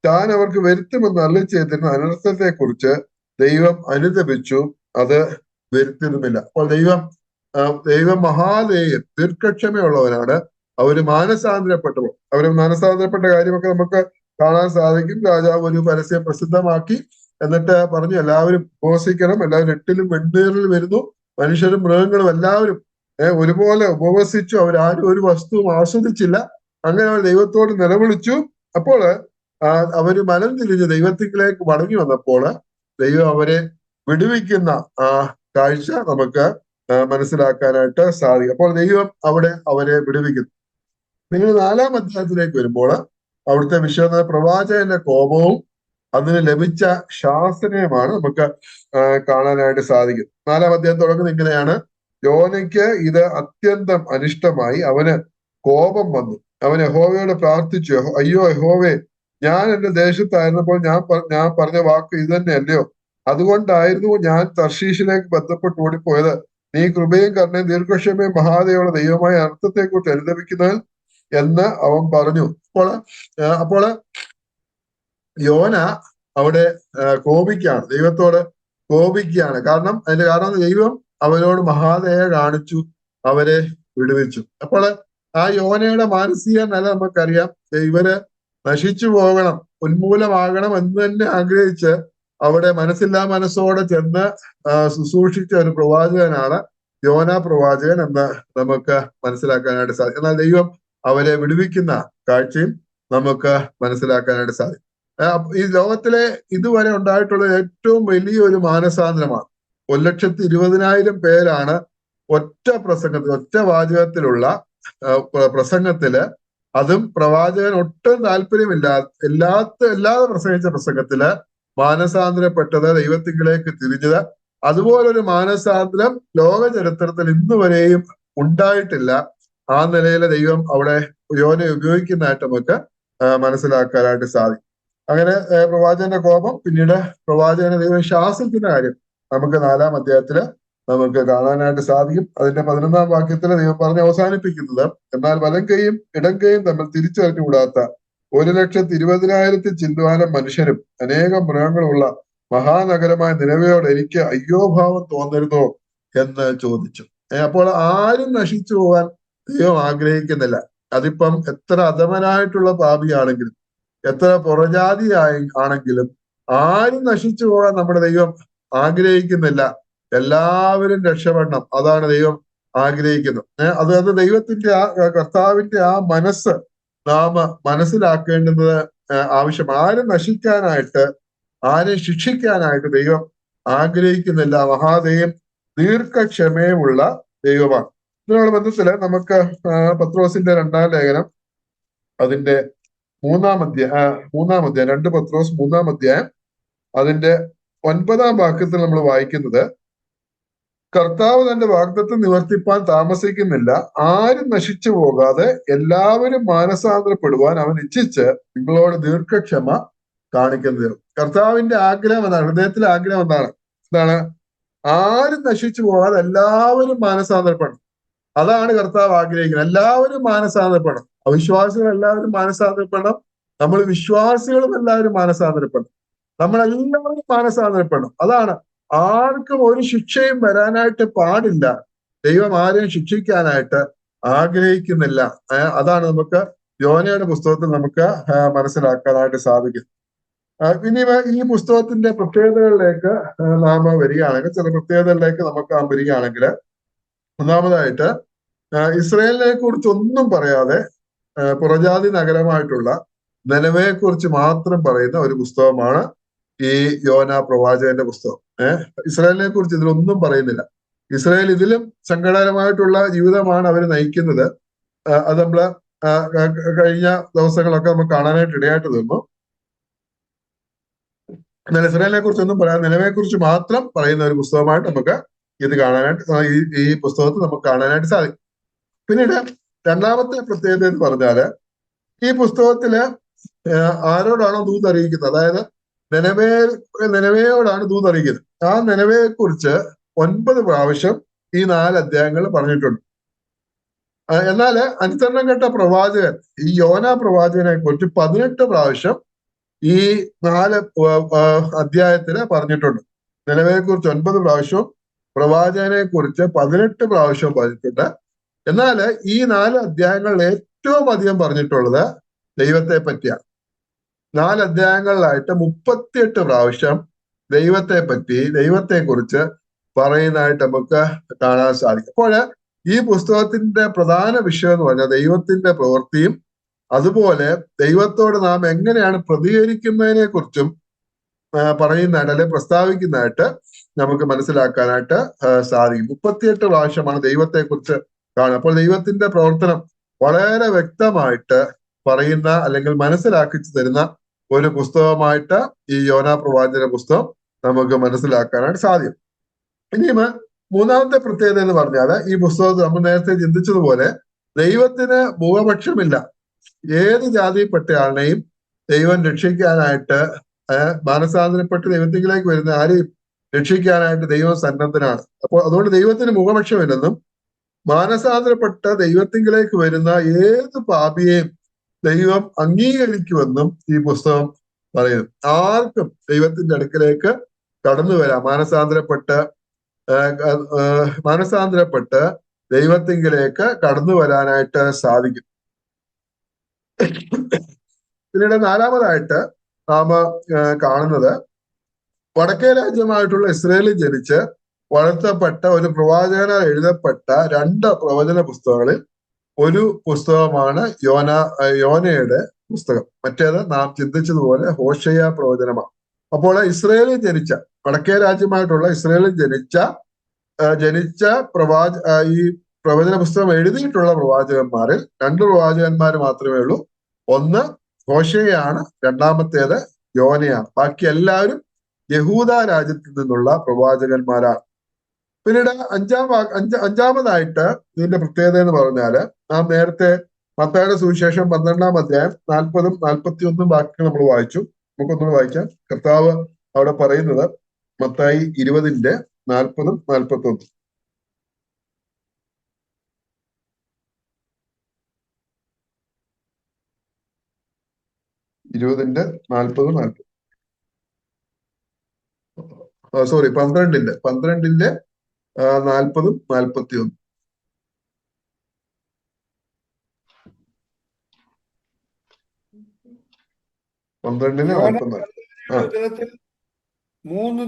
താൻ അവർക്ക് വരുത്തുമെന്ന് അരുളിച്ചെയ്തിരുന്ന അനർത്ഥത്തെ കുറിച്ച് ദൈവം അനുതപിച്ചു, അത് വരുത്തിയതുമില്ല. അപ്പോൾ ദൈവം മഹാദേവൻ ദീർഘക്ഷമയുള്ളവനാണ്. അവര് മാനസാന്തരപ്പെട്ടപ്പോൾ, മാനസാന്തരപ്പെട്ട കാര്യമൊക്കെ നമുക്ക് കാണാൻ സാധിക്കും. രാജാവ് ഒരു പരസ്യം പ്രസിദ്ധമാക്കി, എന്നിട്ട് പറഞ്ഞു എല്ലാവരും ഉപവസിക്കണം, എല്ലാവരും 8-ലും വെണ്ണീറിൽ വരുന്നു, മനുഷ്യരും മൃഗങ്ങളും എല്ലാവരും ഒരുപോലെ ഉപവസിച്ചു. അവരാരും ഒരു വസ്തുവും ആസ്വദിച്ചില്ല. അങ്ങനെ അവർ ദൈവത്തോട് നിലവിളിച്ചു. അപ്പോൾ അവര് മനം തിരിഞ്ഞ് ദൈവത്തിലേക്ക് മടങ്ങി വന്നപ്പോൾ ദൈവം അവരെ വിടുവിക്കുന്ന ആ കാഴ്ച നമുക്ക് മനസ്സിലാക്കാനായിട്ട് സാധിക്കും. അപ്പോൾ ദൈവം അവിടെ അവരെ വിടുവിക്കുന്നു. പിന്നീട് 4-ാം അധ്യായത്തിലേക്ക് വരുമ്പോൾ അവിടുത്തെ വിഷയം പ്രവാചകന്റെ കോപവും അതിന് ലഭിച്ച ശാസനയുമാണ് നമുക്ക് കാണാനായിട്ട് സാധിക്കും. 4-ാം അധ്യായം തുടങ്ങുന്നത് ഇങ്ങനെയാണ്: യോനയ്ക്ക് ഇത് അത്യന്തം അനിഷ്ടമായി, അവന് കോപം വന്നു, അവൻ യഹോവയോട് പ്രാർത്ഥിച്ചു, അയ്യോ യഹോവേ, ഞാൻ എന്റെ ദേശത്തായിരുന്നപ്പോൾ ഞാൻ പറഞ്ഞ വാക്ക് ഇത് തന്നെയല്ലയോ? അതുകൊണ്ടായിരുന്നു ഞാൻ തർശീഷിലേക്ക് ബന്ധപ്പെട്ട് ഓടിപ്പോയത്. നീ കൃപയും കരുണയും ദീർഘക്ഷമയും മഹാദയുള്ള ദൈവമായ അർത്ഥത്തെക്കുറിച്ച് അനുദപിക്കുന്നവൻ എന്ന് അവൻ പറഞ്ഞു. അപ്പോൾ യോന അവിടെ കോപിക്കുകയാണ്, ദൈവത്തോട് കോപിക്കുകയാണ്. അതിന്റെ കാരണം ദൈവം അവരോട് മഹാദയ കാണിച്ചു, അവരെ വിടുവിച്ചു. അപ്പോൾ ആ യോനയുടെ മാനസിക നില നമുക്കറിയാം. ഇവര് നശിച്ചു പോകണം, ഉന്മൂലമാകണം എന്ന് തന്നെ ആഗ്രഹിച്ച് അവിടെ മനസ്സില്ലാ മനസ്സോടെ ചെന്ന് ശുശ്രൂഷിച്ച ഒരു പ്രവാചകനാണ് യോന പ്രവാചകൻ എന്ന് നമുക്ക് മനസ്സിലാക്കാനായിട്ട് സാധിക്കും. എന്നാൽ ദൈവം അവരെ വിടുവിക്കുന്ന കാഴ്ചയും നമുക്ക് മനസ്സിലാക്കാനായിട്ട് സാധിക്കും. ഈ ലോകത്തിലെ ഇതുവരെ ഉണ്ടായിട്ടുള്ള ഏറ്റവും വലിയൊരു മാനസാന്തരമാണ്. 1,20,000 പേരാണ് ഒറ്റ പ്രസംഗത്തിൽ, ഒറ്റ വാചകത്തിലുള്ള പ്രസംഗത്തില്, അതും പ്രവാചകൻ ഒട്ടും ഇല്ലാതെ പ്രസംഗിച്ച പ്രസംഗത്തില് മാനസാന്തരപ്പെട്ടത്, ദൈവത്തിങ്കിലേക്ക് തിരിഞ്ഞത്. അതുപോലൊരു മാനസാന്തരം ലോക ചരിത്രത്തിൽ ഇന്ന് വരെയും ഉണ്ടായിട്ടില്ല. ആ നിലയിൽ ദൈവം അവിടെ യോനെ ഉപയോഗിക്കുന്നതായിട്ട് നമുക്ക് മനസ്സിലാക്കാനായിട്ട് സാധിക്കും. അങ്ങനെ പ്രവാചകന്റെ കോപം, പിന്നീട് പ്രവാചകനെ ദൈവം ശാസിക്കുന്ന കാര്യം നമുക്ക് 4-ാം അധ്യായത്തില് നമുക്ക് കാണാനായിട്ട് സാധിക്കും. അതിന്റെ 11-ാം വാക്യത്തില് ദൈവം പറഞ്ഞ് അവസാനിപ്പിക്കുന്നത്, എന്നാൽ വലം കൈയും ഇടം കൈയും തമ്മിൽ തിരിച്ചറിഞ്ഞുകൂടാത്ത 1,20,000 ചിന്തുവാനം മനുഷ്യരും അനേകം മൃഗങ്ങളുള്ള മഹാനഗരമായ നിനവയോട് എനിക്ക് അയ്യോഭാവം തോന്നരുതോ എന്ന് ചോദിച്ചു. അപ്പോൾ ആരും നശിച്ചു പോകാൻ ദൈവം ആഗ്രഹിക്കുന്നില്ല. അതിപ്പം എത്ര അധമനായിട്ടുള്ള പാപിയാണെങ്കിലും, എത്ര ആണെങ്കിലും ആരും നശിച്ചു പോകാൻ നമ്മുടെ ദൈവം ആഗ്രഹിക്കുന്നില്ല. എല്ലാവരും രക്ഷപ്പെടണം, അതാണ് ദൈവം ആഗ്രഹിക്കുന്നത്. അത് ദൈവത്തിന്റെ കർത്താവിന്റെ ആ മനസ്സ് നാം മനസ്സിലാക്കേണ്ടുന്നത് ആവശ്യം. ആരും നശിക്കാനായിട്ട്, ആരും ശിക്ഷിക്കാനായിട്ട് ദൈവം ആഗ്രഹിക്കുന്നില്ല. മഹാദയം ദീർഘക്ഷമയുമുള്ള ദൈവമാണ്. ഇതിനുള്ള ബന്ധത്തില് നമുക്ക് പത്രോസിന്റെ 2-ാം ലേഖനം അതിന്റെ 3-ാം അധ്യായം 2 പത്രോസ് 3-ാം അധ്യായം അതിന്റെ 9-ാം വാക്യത്തിൽ നമ്മൾ വായിക്കുന്നത്, കർത്താവ് തന്റെ വാഗ്ദത്തം നിവർത്തിപ്പാൻ താമസിക്കുന്നില്ല, ആരും നശിച്ചു പോകാതെ എല്ലാവരും മാനസാന്തരപ്പെടുവാൻ അവൻ ഇച്ഛിച്ച് നിങ്ങളോട് ദീർഘക്ഷമ കാണിക്കുന്നത്. കർത്താവിന്റെ ആഗ്രഹം എന്താണ്? ഹൃദയത്തിലെ ആഗ്രഹം എന്താണ്? ആരും നശിച്ചു പോകാതെ എല്ലാവരും മാനസാന്തരപ്പെടണം. അതാണ് കർത്താവ് ആഗ്രഹിക്കുന്നത്. എല്ലാവരും മാനസാന്തരപ്പെടണം. അവിശ്വാസികൾ എല്ലാവരും മാനസാന്തരപ്പെടണം. നമ്മൾ വിശ്വാസികളും എല്ലാവരും മാനസാന്തരപ്പെടണം. നമ്മളെല്ലാവരും മാനസാന്തരപ്പെടണം. അതാണ്. ആർക്കും ഒരു ശിക്ഷയും വരാനായിട്ട് പാടില്ല. ദൈവം ആരെയും ശിക്ഷിക്കാനായിട്ട് ആഗ്രഹിക്കുന്നില്ല. അതാണ് നമുക്ക് യോനയുടെ പുസ്തകത്തിൽ നമുക്ക് മനസ്സിലാക്കാനായിട്ട് സാധിക്കും. ഇനി ഈ പുസ്തകത്തിന്റെ പ്രത്യേകതകളിലേക്ക് നാം വരികയാണെങ്കിൽ, ചില പ്രത്യേകതകളിലേക്ക് നമുക്ക് വരികയാണെങ്കിൽ, ഒന്നാമതായിട്ട് ഇസ്രായേലിനെ കുറിച്ച് ഒന്നും പറയാതെ പുറജാതി നഗരമായിട്ടുള്ള നിനവയെ കുറിച്ച് മാത്രം പറയുന്ന ഒരു പുസ്തകമാണ് ഈ യോന പ്രവാചകന്റെ പുസ്തകം. ഇസ്രായേലിനെ കുറിച്ച് ഇതിലൊന്നും പറയുന്നില്ല. ഇസ്രായേൽ ഇതിലും സങ്കടകരമായിട്ടുള്ള ജീവിതമാണ് അവർ നയിക്കുന്നത്. അത് നമ്മള് കഴിഞ്ഞ ദിവസങ്ങളൊക്കെ നമുക്ക് കാണാനായിട്ട് ഇടയായിട്ട് തീർന്നു. എന്നാൽ ഇസ്രായേലിനെ കുറിച്ചൊന്നും പറയാൻ, നിലവയെ കുറിച്ച് മാത്രം പറയുന്ന ഒരു പുസ്തകമായിട്ട് നമുക്ക് ഇത് കാണാനായിട്ട്, ഈ പുസ്തകത്തിൽ നമുക്ക് കാണാനായിട്ട് സാധിക്കും. പിന്നീട് 2-ാമത്തെ പ്രത്യേകത എന്ന് പറഞ്ഞാല്, ഈ പുസ്തകത്തില് ആരോടാണോ ദൂത് അറിയിക്കുന്നത്, അതായത് നിനവയോടാണ് ദൂത് അറിയിക്കുന്നത്. ആ നിനവയെ കുറിച്ച് 9 പ്രാവശ്യം ഈ 4 അധ്യായങ്ങൾ പറഞ്ഞിട്ടുണ്ട്. എന്നാല് അനുസരണം കേട്ട പ്രവാചകൻ, ഈ യോന പ്രവാചകനെ കുറിച്ച് 18 പ്രാവശ്യം ഈ 4 അധ്യായത്തില് പറഞ്ഞിട്ടുണ്ട്. നിലവയെ കുറിച്ച് 9 പ്രാവശ്യവും പ്രവാചകനെ കുറിച്ച് 18 പ്രാവശ്യവും പറഞ്ഞിട്ടുണ്ട്. എന്നാല് ഈ 4 അധ്യായങ്ങളിൽ ഏറ്റവും അധികം പറഞ്ഞിട്ടുള്ളത് ദൈവത്തെ പറ്റിയാണ്. 4 അധ്യായങ്ങളിലായിട്ട് 38 പ്രാവശ്യം ദൈവത്തെ കുറിച്ച് പറയുന്നതായിട്ട് നമുക്ക് കാണാൻ സാധിക്കും. അപ്പോൾ ഈ പുസ്തകത്തിന്റെ പ്രധാന വിഷയം എന്ന് പറഞ്ഞാൽ ദൈവത്തിന്റെ പ്രവൃത്തിയും, അതുപോലെ ദൈവത്തോട് നാം എങ്ങനെയാണ് പ്രതികരിക്കുന്നതിനെ കുറിച്ചും പറയുന്നതായിട്ട്, അല്ലെങ്കിൽ പ്രസ്താവിക്കുന്നതായിട്ട് നമുക്ക് മനസ്സിലാക്കാനായിട്ട് സാധിക്കും. 38 പ്രാവശ്യമാണ് ദൈവത്തെ കുറിച്ച് കാണുക. അപ്പോൾ ദൈവത്തിന്റെ പ്രവർത്തനം വളരെ വ്യക്തമായിട്ട് പറയുന്ന, അല്ലെങ്കിൽ മനസ്സിലാക്കിച്ചു തരുന്ന ഒരു പുസ്തകമായിട്ട് ഈ യോന പ്രവാചക പുസ്തകം നമുക്ക് മനസ്സിലാക്കാനായിട്ട് സാധിക്കും. ഇനിയും 3-ാമത്തെ പ്രത്യേകത എന്ന് പറഞ്ഞാല്, ഈ പുസ്തകത്തിൽ നമ്മൾ നേരത്തെ ചിന്തിച്ചതുപോലെ ദൈവത്തിന് ഭൂപക്ഷമില്ല. ഏത് ജാതിയിൽപ്പെട്ട ആളിനെയും ദൈവം രക്ഷിക്കാനായിട്ട് മാനസാന്തരപ്പെട്ട് ദൈവത്തിലേക്ക് വരുന്ന ആരെയും രക്ഷിക്കാനായിട്ട് ദൈവം സന്നദ്ധനാണ്. അപ്പോൾ അതുകൊണ്ട് ദൈവത്തിന് മുഖപക്ഷമില്ലെന്നും മാനസാന്തരപ്പെട്ട ദൈവത്തിലേക്ക് വരുന്ന ഏത് പാപിയെയും ദൈവം അംഗീകരിക്കുമെന്നും ഈ പുസ്തകം പറയുന്നു. ആർക്കും ദൈവത്തിന്റെ അടുക്കലേക്ക് കടന്നു വരാം. മാനസാന്തരപ്പെട്ട് ദൈവത്തിങ്കിലേക്ക് കടന്നു വരാനായിട്ട് സാധിക്കും. പിന്നീട് നാലാമതായിട്ട് നാം കാണുന്നത് വടക്കേ രാജ്യമായിട്ടുള്ള ഇസ്രയേലിൽ ജനിച്ച് വളർത്തപ്പെട്ട ഒരു പ്രവാചകനാൽ എഴുതപ്പെട്ട 2 പ്രവചന പുസ്തകങ്ങളിൽ ഒരു പുസ്തകമാണ് യോനയുടെ പുസ്തകം. മറ്റേത് നാം ചിന്തിച്ചതുപോലെ ഹോശയ പ്രവചനമാണ്. അപ്പോൾ ഇസ്രയേലിൽ ജനിച്ച, വടക്കേ രാജ്യമായിട്ടുള്ള ഇസ്രയേലിൽ ജനിച്ച ഈ പ്രവചന പുസ്തകം എഴുതിയിട്ടുള്ള പ്രവാചകന്മാരിൽ 2 പ്രവാചകന്മാർ മാത്രമേ ഉള്ളൂ. ഒന്ന് ഹോശയാണ്, രണ്ടാമത്തേത് യോനയാണ്. ബാക്കി എല്ലാവരും യഹൂദ രാജ്യത്തിൽ നിന്നുള്ള പ്രവാചകന്മാരാണ്. പിന്നീട് അഞ്ചാമതായിട്ട് ഇതിന്റെ പ്രത്യേകത എന്ന് പറഞ്ഞാല് നാം നേരത്തെ മത്തായിയുടെ സുവിശേഷം 12-ാം അധ്യായം 40-ഉം 41-ഉം വാക്യങ്ങൾ നമ്മൾ വായിച്ചു. നമുക്കൊന്നുകൂടെ വായിക്കാം. കർത്താവ് അവിടെ പറയുന്നത് മത്തായി 20-ന്റെ 40-ഉം 41-ഉം. ഇരുപതിന്റെ 40-ഉം 40-ഉം. സോറി 12-ന്റെ 40-ഉം 41-ഉം. ദിനത്തിൽ 3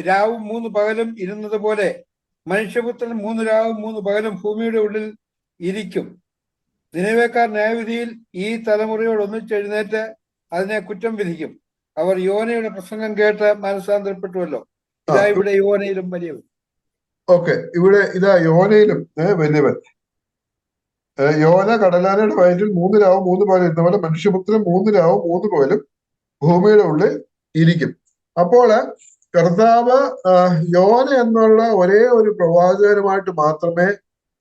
രാവും 3 പകലും ഇരുന്നത് പോലെ മനുഷ്യപുത്രൻ 3 രാവും 3 പകലും ഭൂമിയുടെ ഉള്ളിൽ ഇരിക്കും. നിനവേക്കാർ ന്യായവിധിയിൽ ഈ തലമുറയോട് ഒന്നിച്ചെഴുന്നേറ്റ് അതിനെ കുറ്റം വിധിക്കും. അവർ യോനയുടെ പ്രസംഗം കേട്ട് മനസ്സാന്തരപ്പെട്ടുവല്ലോ. ഇതാ ഇവിടെ യോനയിലും വലിയവൻ. ഓക്കെ, ഇവിടെ ഇതാ യോനയിലും വലിയവൻ. യോന കടലാനയുടെ വയറ്റിൽ 3 രാവും 3 പകലും ഇരുന്ന പോലെ മനുഷ്യപുത്രൻ 3 രാവും 3 പകലും ഭൂമിയുടെ ഉള്ളിൽ ഇരിക്കും. അപ്പോൾ കർത്താവ് യോന എന്നുള്ള ഒരേ ഒരു പ്രവാചകനുമായിട്ട് മാത്രമേ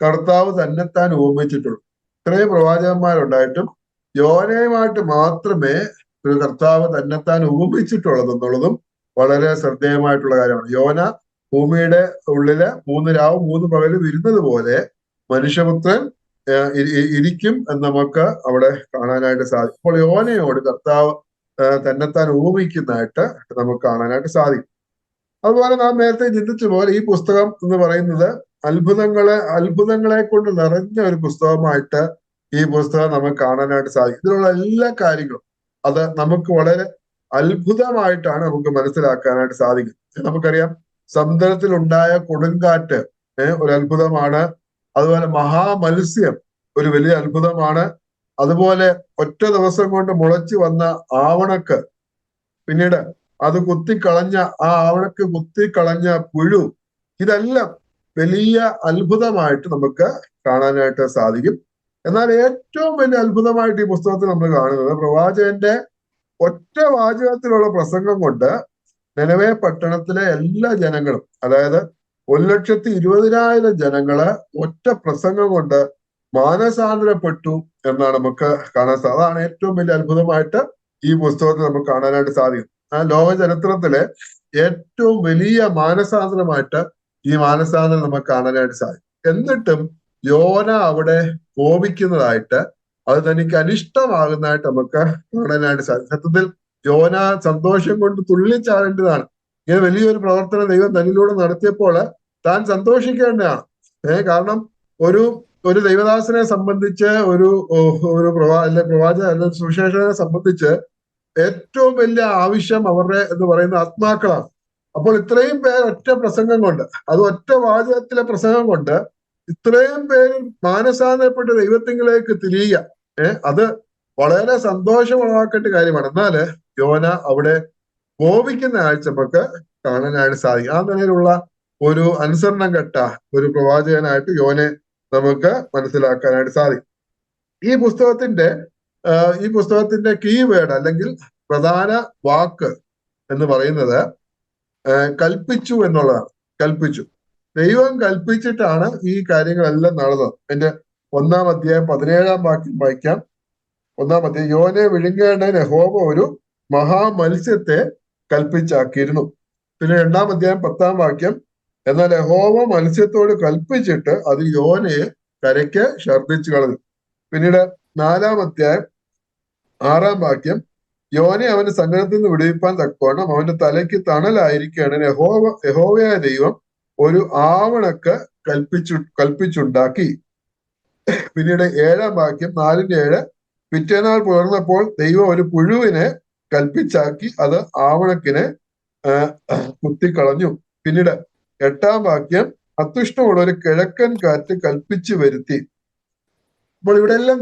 കർത്താവ് തന്നെത്താൻ ഉപമിച്ചിട്ടുള്ളൂ. ഇത്രയും പ്രവാചകന്മാരുണ്ടായിട്ടും യോനയുമായിട്ട് മാത്രമേ ഒരു കർത്താവ് തന്നെത്താൻ ഉപമിച്ചിട്ടുള്ളത് എന്നുള്ളതും വളരെ ശ്രദ്ധേയമായിട്ടുള്ള കാര്യമാണ്. യോന ഭൂമിയുടെ ഉള്ളില് 3 രാവും 3 പകലും ഇരുന്നത് പോലെ മനുഷ്യപുത്രൻ ഇരിക്കും എന്ന് നമുക്ക് അവിടെ കാണാനായിട്ട് സാധിക്കും. അപ്പോൾ യോനയോട് കർത്താവ് തന്നെത്താൻ ഉപമിക്കുന്നതായിട്ട് നമുക്ക് കാണാനായിട്ട് സാധിക്കും. അതുപോലെ നാം നേരത്തെ ചിന്തിച്ച പോലെ ഈ പുസ്തകം എന്ന് പറയുന്നത് അത്ഭുതങ്ങളെ കൊണ്ട് നിറഞ്ഞ ഒരു പുസ്തകമായിട്ട് ഈ പുസ്തകം നമുക്ക് കാണാനായിട്ട് സാധിക്കും. ഇതിലുള്ള എല്ലാ കാര്യങ്ങളും അത് നമുക്ക് വളരെ അത്ഭുതമായിട്ടാണ് നമുക്ക് മനസ്സിലാക്കാനായിട്ട് സാധിക്കും. നമുക്കറിയാം, സമുദ്രത്തിൽ ഉണ്ടായ കൊടുങ്കാറ്റ് ഒരു അത്ഭുതമാണ്. അതുപോലെ മഹാമത്സ്യം ഒരു വലിയ അത്ഭുതമാണ്. അതുപോലെ ഒറ്റ ദിവസം കൊണ്ട് മുളച്ചു വന്ന ആവണക്ക്, പിന്നീട് അത് കുത്തിക്കളഞ്ഞ പുഴു, ഇതെല്ലാം വലിയ അത്ഭുതമായിട്ട് നമുക്ക് കാണാനായിട്ട് സാധിക്കും. എന്നാൽ ഏറ്റവും വലിയ അത്ഭുതമായിട്ട് ഈ പുസ്തകത്തിൽ നമ്മൾ കാണുന്നത് പ്രവാചകന്റെ ഒറ്റ വാചകത്തിലുള്ള പ്രസംഗം കൊണ്ട് നിനവേ പട്ടണത്തിലെ എല്ലാ ജനങ്ങളും, അതായത് 1,20,000 ജനങ്ങള് ഒറ്റ പ്രസംഗം കൊണ്ട് മാനസാന്തരപ്പെട്ടു എന്നാണ് നമുക്ക് കാണാൻ സാധിക്കും. അതാണ് ഏറ്റവും വലിയ അത്ഭുതമായിട്ട് ഈ പുസ്തകത്തിൽ നമുക്ക് കാണാനായിട്ട് സാധിക്കും. ആ ലോക ചരിത്രത്തിലെ ഏറ്റവും വലിയ മാനസാന്തരമായിട്ട് ഈ മാനസാന്തരം നമുക്ക് കാണാനായിട്ട് സാധിക്കും. എന്നിട്ടും യോന അവിടെ കോപിക്കുന്നതായിട്ട്, അത് തനിക്ക് അനിഷ്ടമാകുന്നതായിട്ട് നമുക്ക് കാണാനായിട്ട് സാധിക്കും. സത്യത്തിൽ യോന സന്തോഷം കൊണ്ട് തുള്ളിച്ചാടേണ്ടതാണ്. ഇങ്ങനെ വലിയൊരു പ്രവർത്തനം ദൈവം തന്നിലൂടെ നടത്തിയപ്പോൾ താൻ സന്തോഷിക്കേണ്ടതാണ്. കാരണം ഒരു ദൈവദാസനെ സംബന്ധിച്ച്, ഒരു പ്രവാചക അല്ലെങ്കിൽ സുവിശേഷകനെ സംബന്ധിച്ച് ഏറ്റവും വലിയ ആവശ്യം അവരുടെ എന്ന് പറയുന്ന ആത്മാക്കളാണ്. അപ്പോൾ ഇത്രയും പേർ ഒറ്റ പ്രസംഗം കൊണ്ട്, അത് ഒറ്റ വാചകത്തിലെ പ്രസംഗം കൊണ്ട് ഇത്രയും പേര് മാനസാന്തരപ്പെട്ട് ദൈവത്തിലേക്ക് തിരിയുക, അത് വളരെ സന്തോഷമുളവാക്കേണ്ട കാര്യമാണ്. എന്നാല് യോന അവിടെ കോപിക്കുന്ന കാഴ്ച നമുക്ക് കാണാനായിട്ട് സാധിക്കും. ആ നിലയിലുള്ള ഒരു അനുസരണം കെട്ട ഒരു പ്രവാചകനായിട്ട് യോനെ നമുക്ക് മനസ്സിലാക്കാനായിട്ട് സാധിക്കും. ഈ പുസ്തകത്തിന്റെ കീവേഡ് അല്ലെങ്കിൽ പ്രധാന വാക്ക് എന്ന് പറയുന്നത് കൽപ്പിച്ചു എന്നുള്ളതാണ്. കൽപ്പിച്ചു, ദൈവം കൽപ്പിച്ചിട്ടാണ് ഈ കാര്യങ്ങളെല്ലാം നടന്നത്. എന്റെ 1-ാം അധ്യായം 17-ാം വാക്യം വായിക്കാം. 1-ാം അധ്യായം, യോനെ വിഴുങ്ങേണ്ടതിന് യഹോവ ഒരു മഹാമത്സ്യത്തെ കൽപ്പിച്ചാക്കിയിരുന്നു. പിന്നെ 2-ാം അധ്യായം 10-ാം വാക്യം, എന്നാൽ യഹോവ മത്സ്യത്തോട് കൽപ്പിച്ചിട്ട് അത് യോനയെ കരയ്ക്ക് ഛർദ്ദിച്ചു കളഞ്ഞു. പിന്നീട് 4-ാം അധ്യായം 6-ാം വാക്യം, യോനെ അവന്റെ സങ്കടത്തിൽ നിന്ന് വിടുവിപ്പാൻ തക്കവണ്ണം അവന്റെ തലയ്ക്ക് തണലായിരിക്കുകയാണ് യഹോവയായ ദൈവം ഒരു ആവണക്ക് കൽപ്പിച്ചുണ്ടാക്കി. പിന്നീട് 7-ാം വാക്യം 4-7, പിറ്റേനാൾ പുലർന്നപ്പോൾ ദൈവം ഒരു പുഴുവിനെ കൽപ്പിച്ചാക്കി അത് ആവണക്കിനെ കുത്തിക്കളഞ്ഞു. പിന്നീട് 8-ാം വാക്യം, അത്യുഷ്ണമുള്ള ഒരു കിഴക്കൻ കാറ്റ് കൽപ്പിച്ചു വരുത്തി. അപ്പോൾ ഇവിടെ എല്ലാം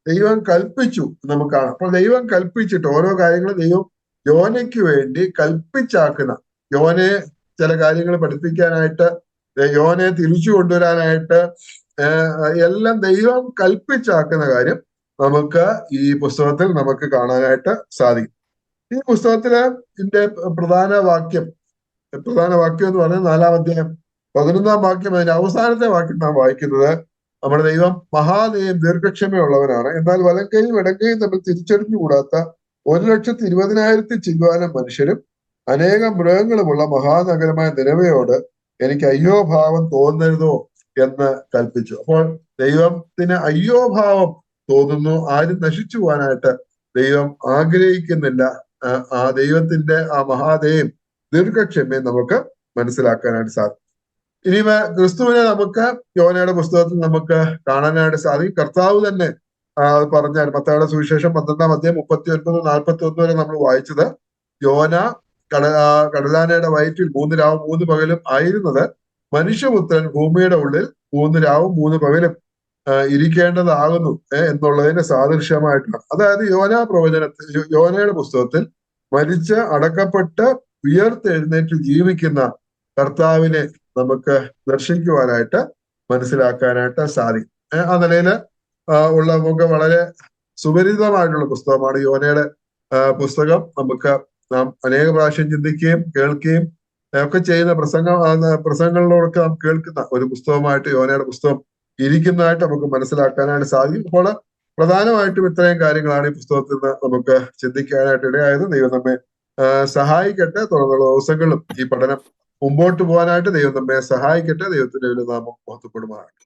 ദൈവം കൽപ്പിച്ചു നമുക്ക് കാണാം. അപ്പോൾ ദൈവം കൽപ്പിച്ചിട്ട് ഓരോ കാര്യങ്ങളും ദൈവം യോനയ്ക്ക് വേണ്ടി കൽപ്പിച്ചാക്കുന്ന, യോനയെ ചില കാര്യങ്ങൾ പഠിപ്പിക്കാനായിട്ട്, യോനയെ തിരിച്ചു കൊണ്ടുവരാനായിട്ട് എല്ലാം ദൈവം കൽപ്പിച്ചാക്കുന്ന കാര്യം നമുക്ക് ഈ പുസ്തകത്തിൽ നമുക്ക് കാണാനായിട്ട് സാധിക്കും. ഈ പുസ്തകത്തില് ഇതിന്റെ പ്രധാന വാക്യം എന്ന് പറഞ്ഞാൽ 4-ാം അധ്യായം 11-ാം വാക്യം, അതിന്റെ അവസാനത്തെ വാക്യം നാം വായിക്കുന്നത്, നമ്മുടെ ദൈവം മഹാദയം ദീർഘക്ഷമയുള്ളവനാണ്, എന്നാൽ വലങ്കയും ഇടങ്കയും തമ്മിൽ തിരിച്ചറിഞ്ഞുകൂടാത്ത 1,20,000 ചില്വാനം മനുഷ്യരും അനേകം മൃഗങ്ങളുമുള്ള മഹാനഗരമായ നിനവയോട് എനിക്ക് അയ്യോ ഭാവം തോന്നരുതോ എന്ന് കൽപ്പിച്ചു. അപ്പോൾ ദൈവത്തിന് അയ്യോ ഭാവം തോന്നുന്നു. ആരും നശിച്ചു പോകാനായിട്ട് ദൈവം ആഗ്രഹിക്കുന്നില്ല. ആ ദൈവത്തിന്റെ ആ മഹാദയം ദീർഘക്ഷമയും നമുക്ക് മനസ്സിലാക്കാനായിട്ട് സാധിക്കും. ഇനി ക്രിസ്തുവിനെ നമുക്ക് യോനയുടെ പുസ്തകത്തിൽ നമുക്ക് കാണാനായിട്ട് സാധിക്കും. കർത്താവ് തന്നെ പറഞ്ഞാൽ, മത്തായിയുടെ സുവിശേഷം 12-ാം അധ്യായം 39-41 വരെ നമ്മൾ വായിച്ചത്, യോന കടലാനയുടെ വയറ്റിൽ 3 രാവും 3 പകലും ആയിരുന്നത് മനുഷ്യപുത്രൻ ഭൂമിയുടെ ഉള്ളിൽ 3 രാവും 3 പകലും ഇരിക്കേണ്ടതാകുന്നു എന്നുള്ളതിന്റെ സാദൃശ്യമായിട്ടാണ്. അതായത് യോനയുടെ പുസ്തകത്തിൽ മരിച്ച് അടക്കപ്പെട്ട് ഉയർത്തെഴുന്നേറ്റ് ജീവിക്കുന്ന കർത്താവിനെ നമുക്ക് ദർശിക്കുവാനായിട്ട് മനസ്സിലാക്കാനായിട്ട് സാധിക്കും. ആ നിലയില് ഉള്ള നമുക്ക് വളരെ സുപരിചിതമായിട്ടുള്ള പുസ്തകമാണ് യോനയുടെ പുസ്തകം. നമുക്ക് നാം അനേക പ്രാവശ്യം ചിന്തിക്കുകയും കേൾക്കുകയും ഒക്കെ ചെയ്യുന്ന പ്രസംഗങ്ങളിലൂടെ നാം കേൾക്കുന്ന ഒരു പുസ്തകമായിട്ട് യോനയുടെ പുസ്തകം ഇരിക്കുന്നതായിട്ട് നമുക്ക് മനസ്സിലാക്കാനായിട്ട് സാധിക്കും. അപ്പോൾ പ്രധാനമായിട്ടും ഇത്രയും കാര്യങ്ങളാണ് ഈ പുസ്തകത്തിൽ നിന്ന് നമുക്ക് ചിന്തിക്കാനായിട്ട് ഇടയായത്. ദൈവം നമ്മെ സഹായിക്കട്ടെ. തുടർന്നുള്ള ദിവസങ്ങളിലും ഈ പഠനം മുമ്പോട്ട് പോകാനായിട്ട് ദൈവം നമ്മെ സഹായിക്കട്ടെ. ദൈവത്തിന്റെ നാമം മഹത്വപ്പെടുമാറാകട്ടെ.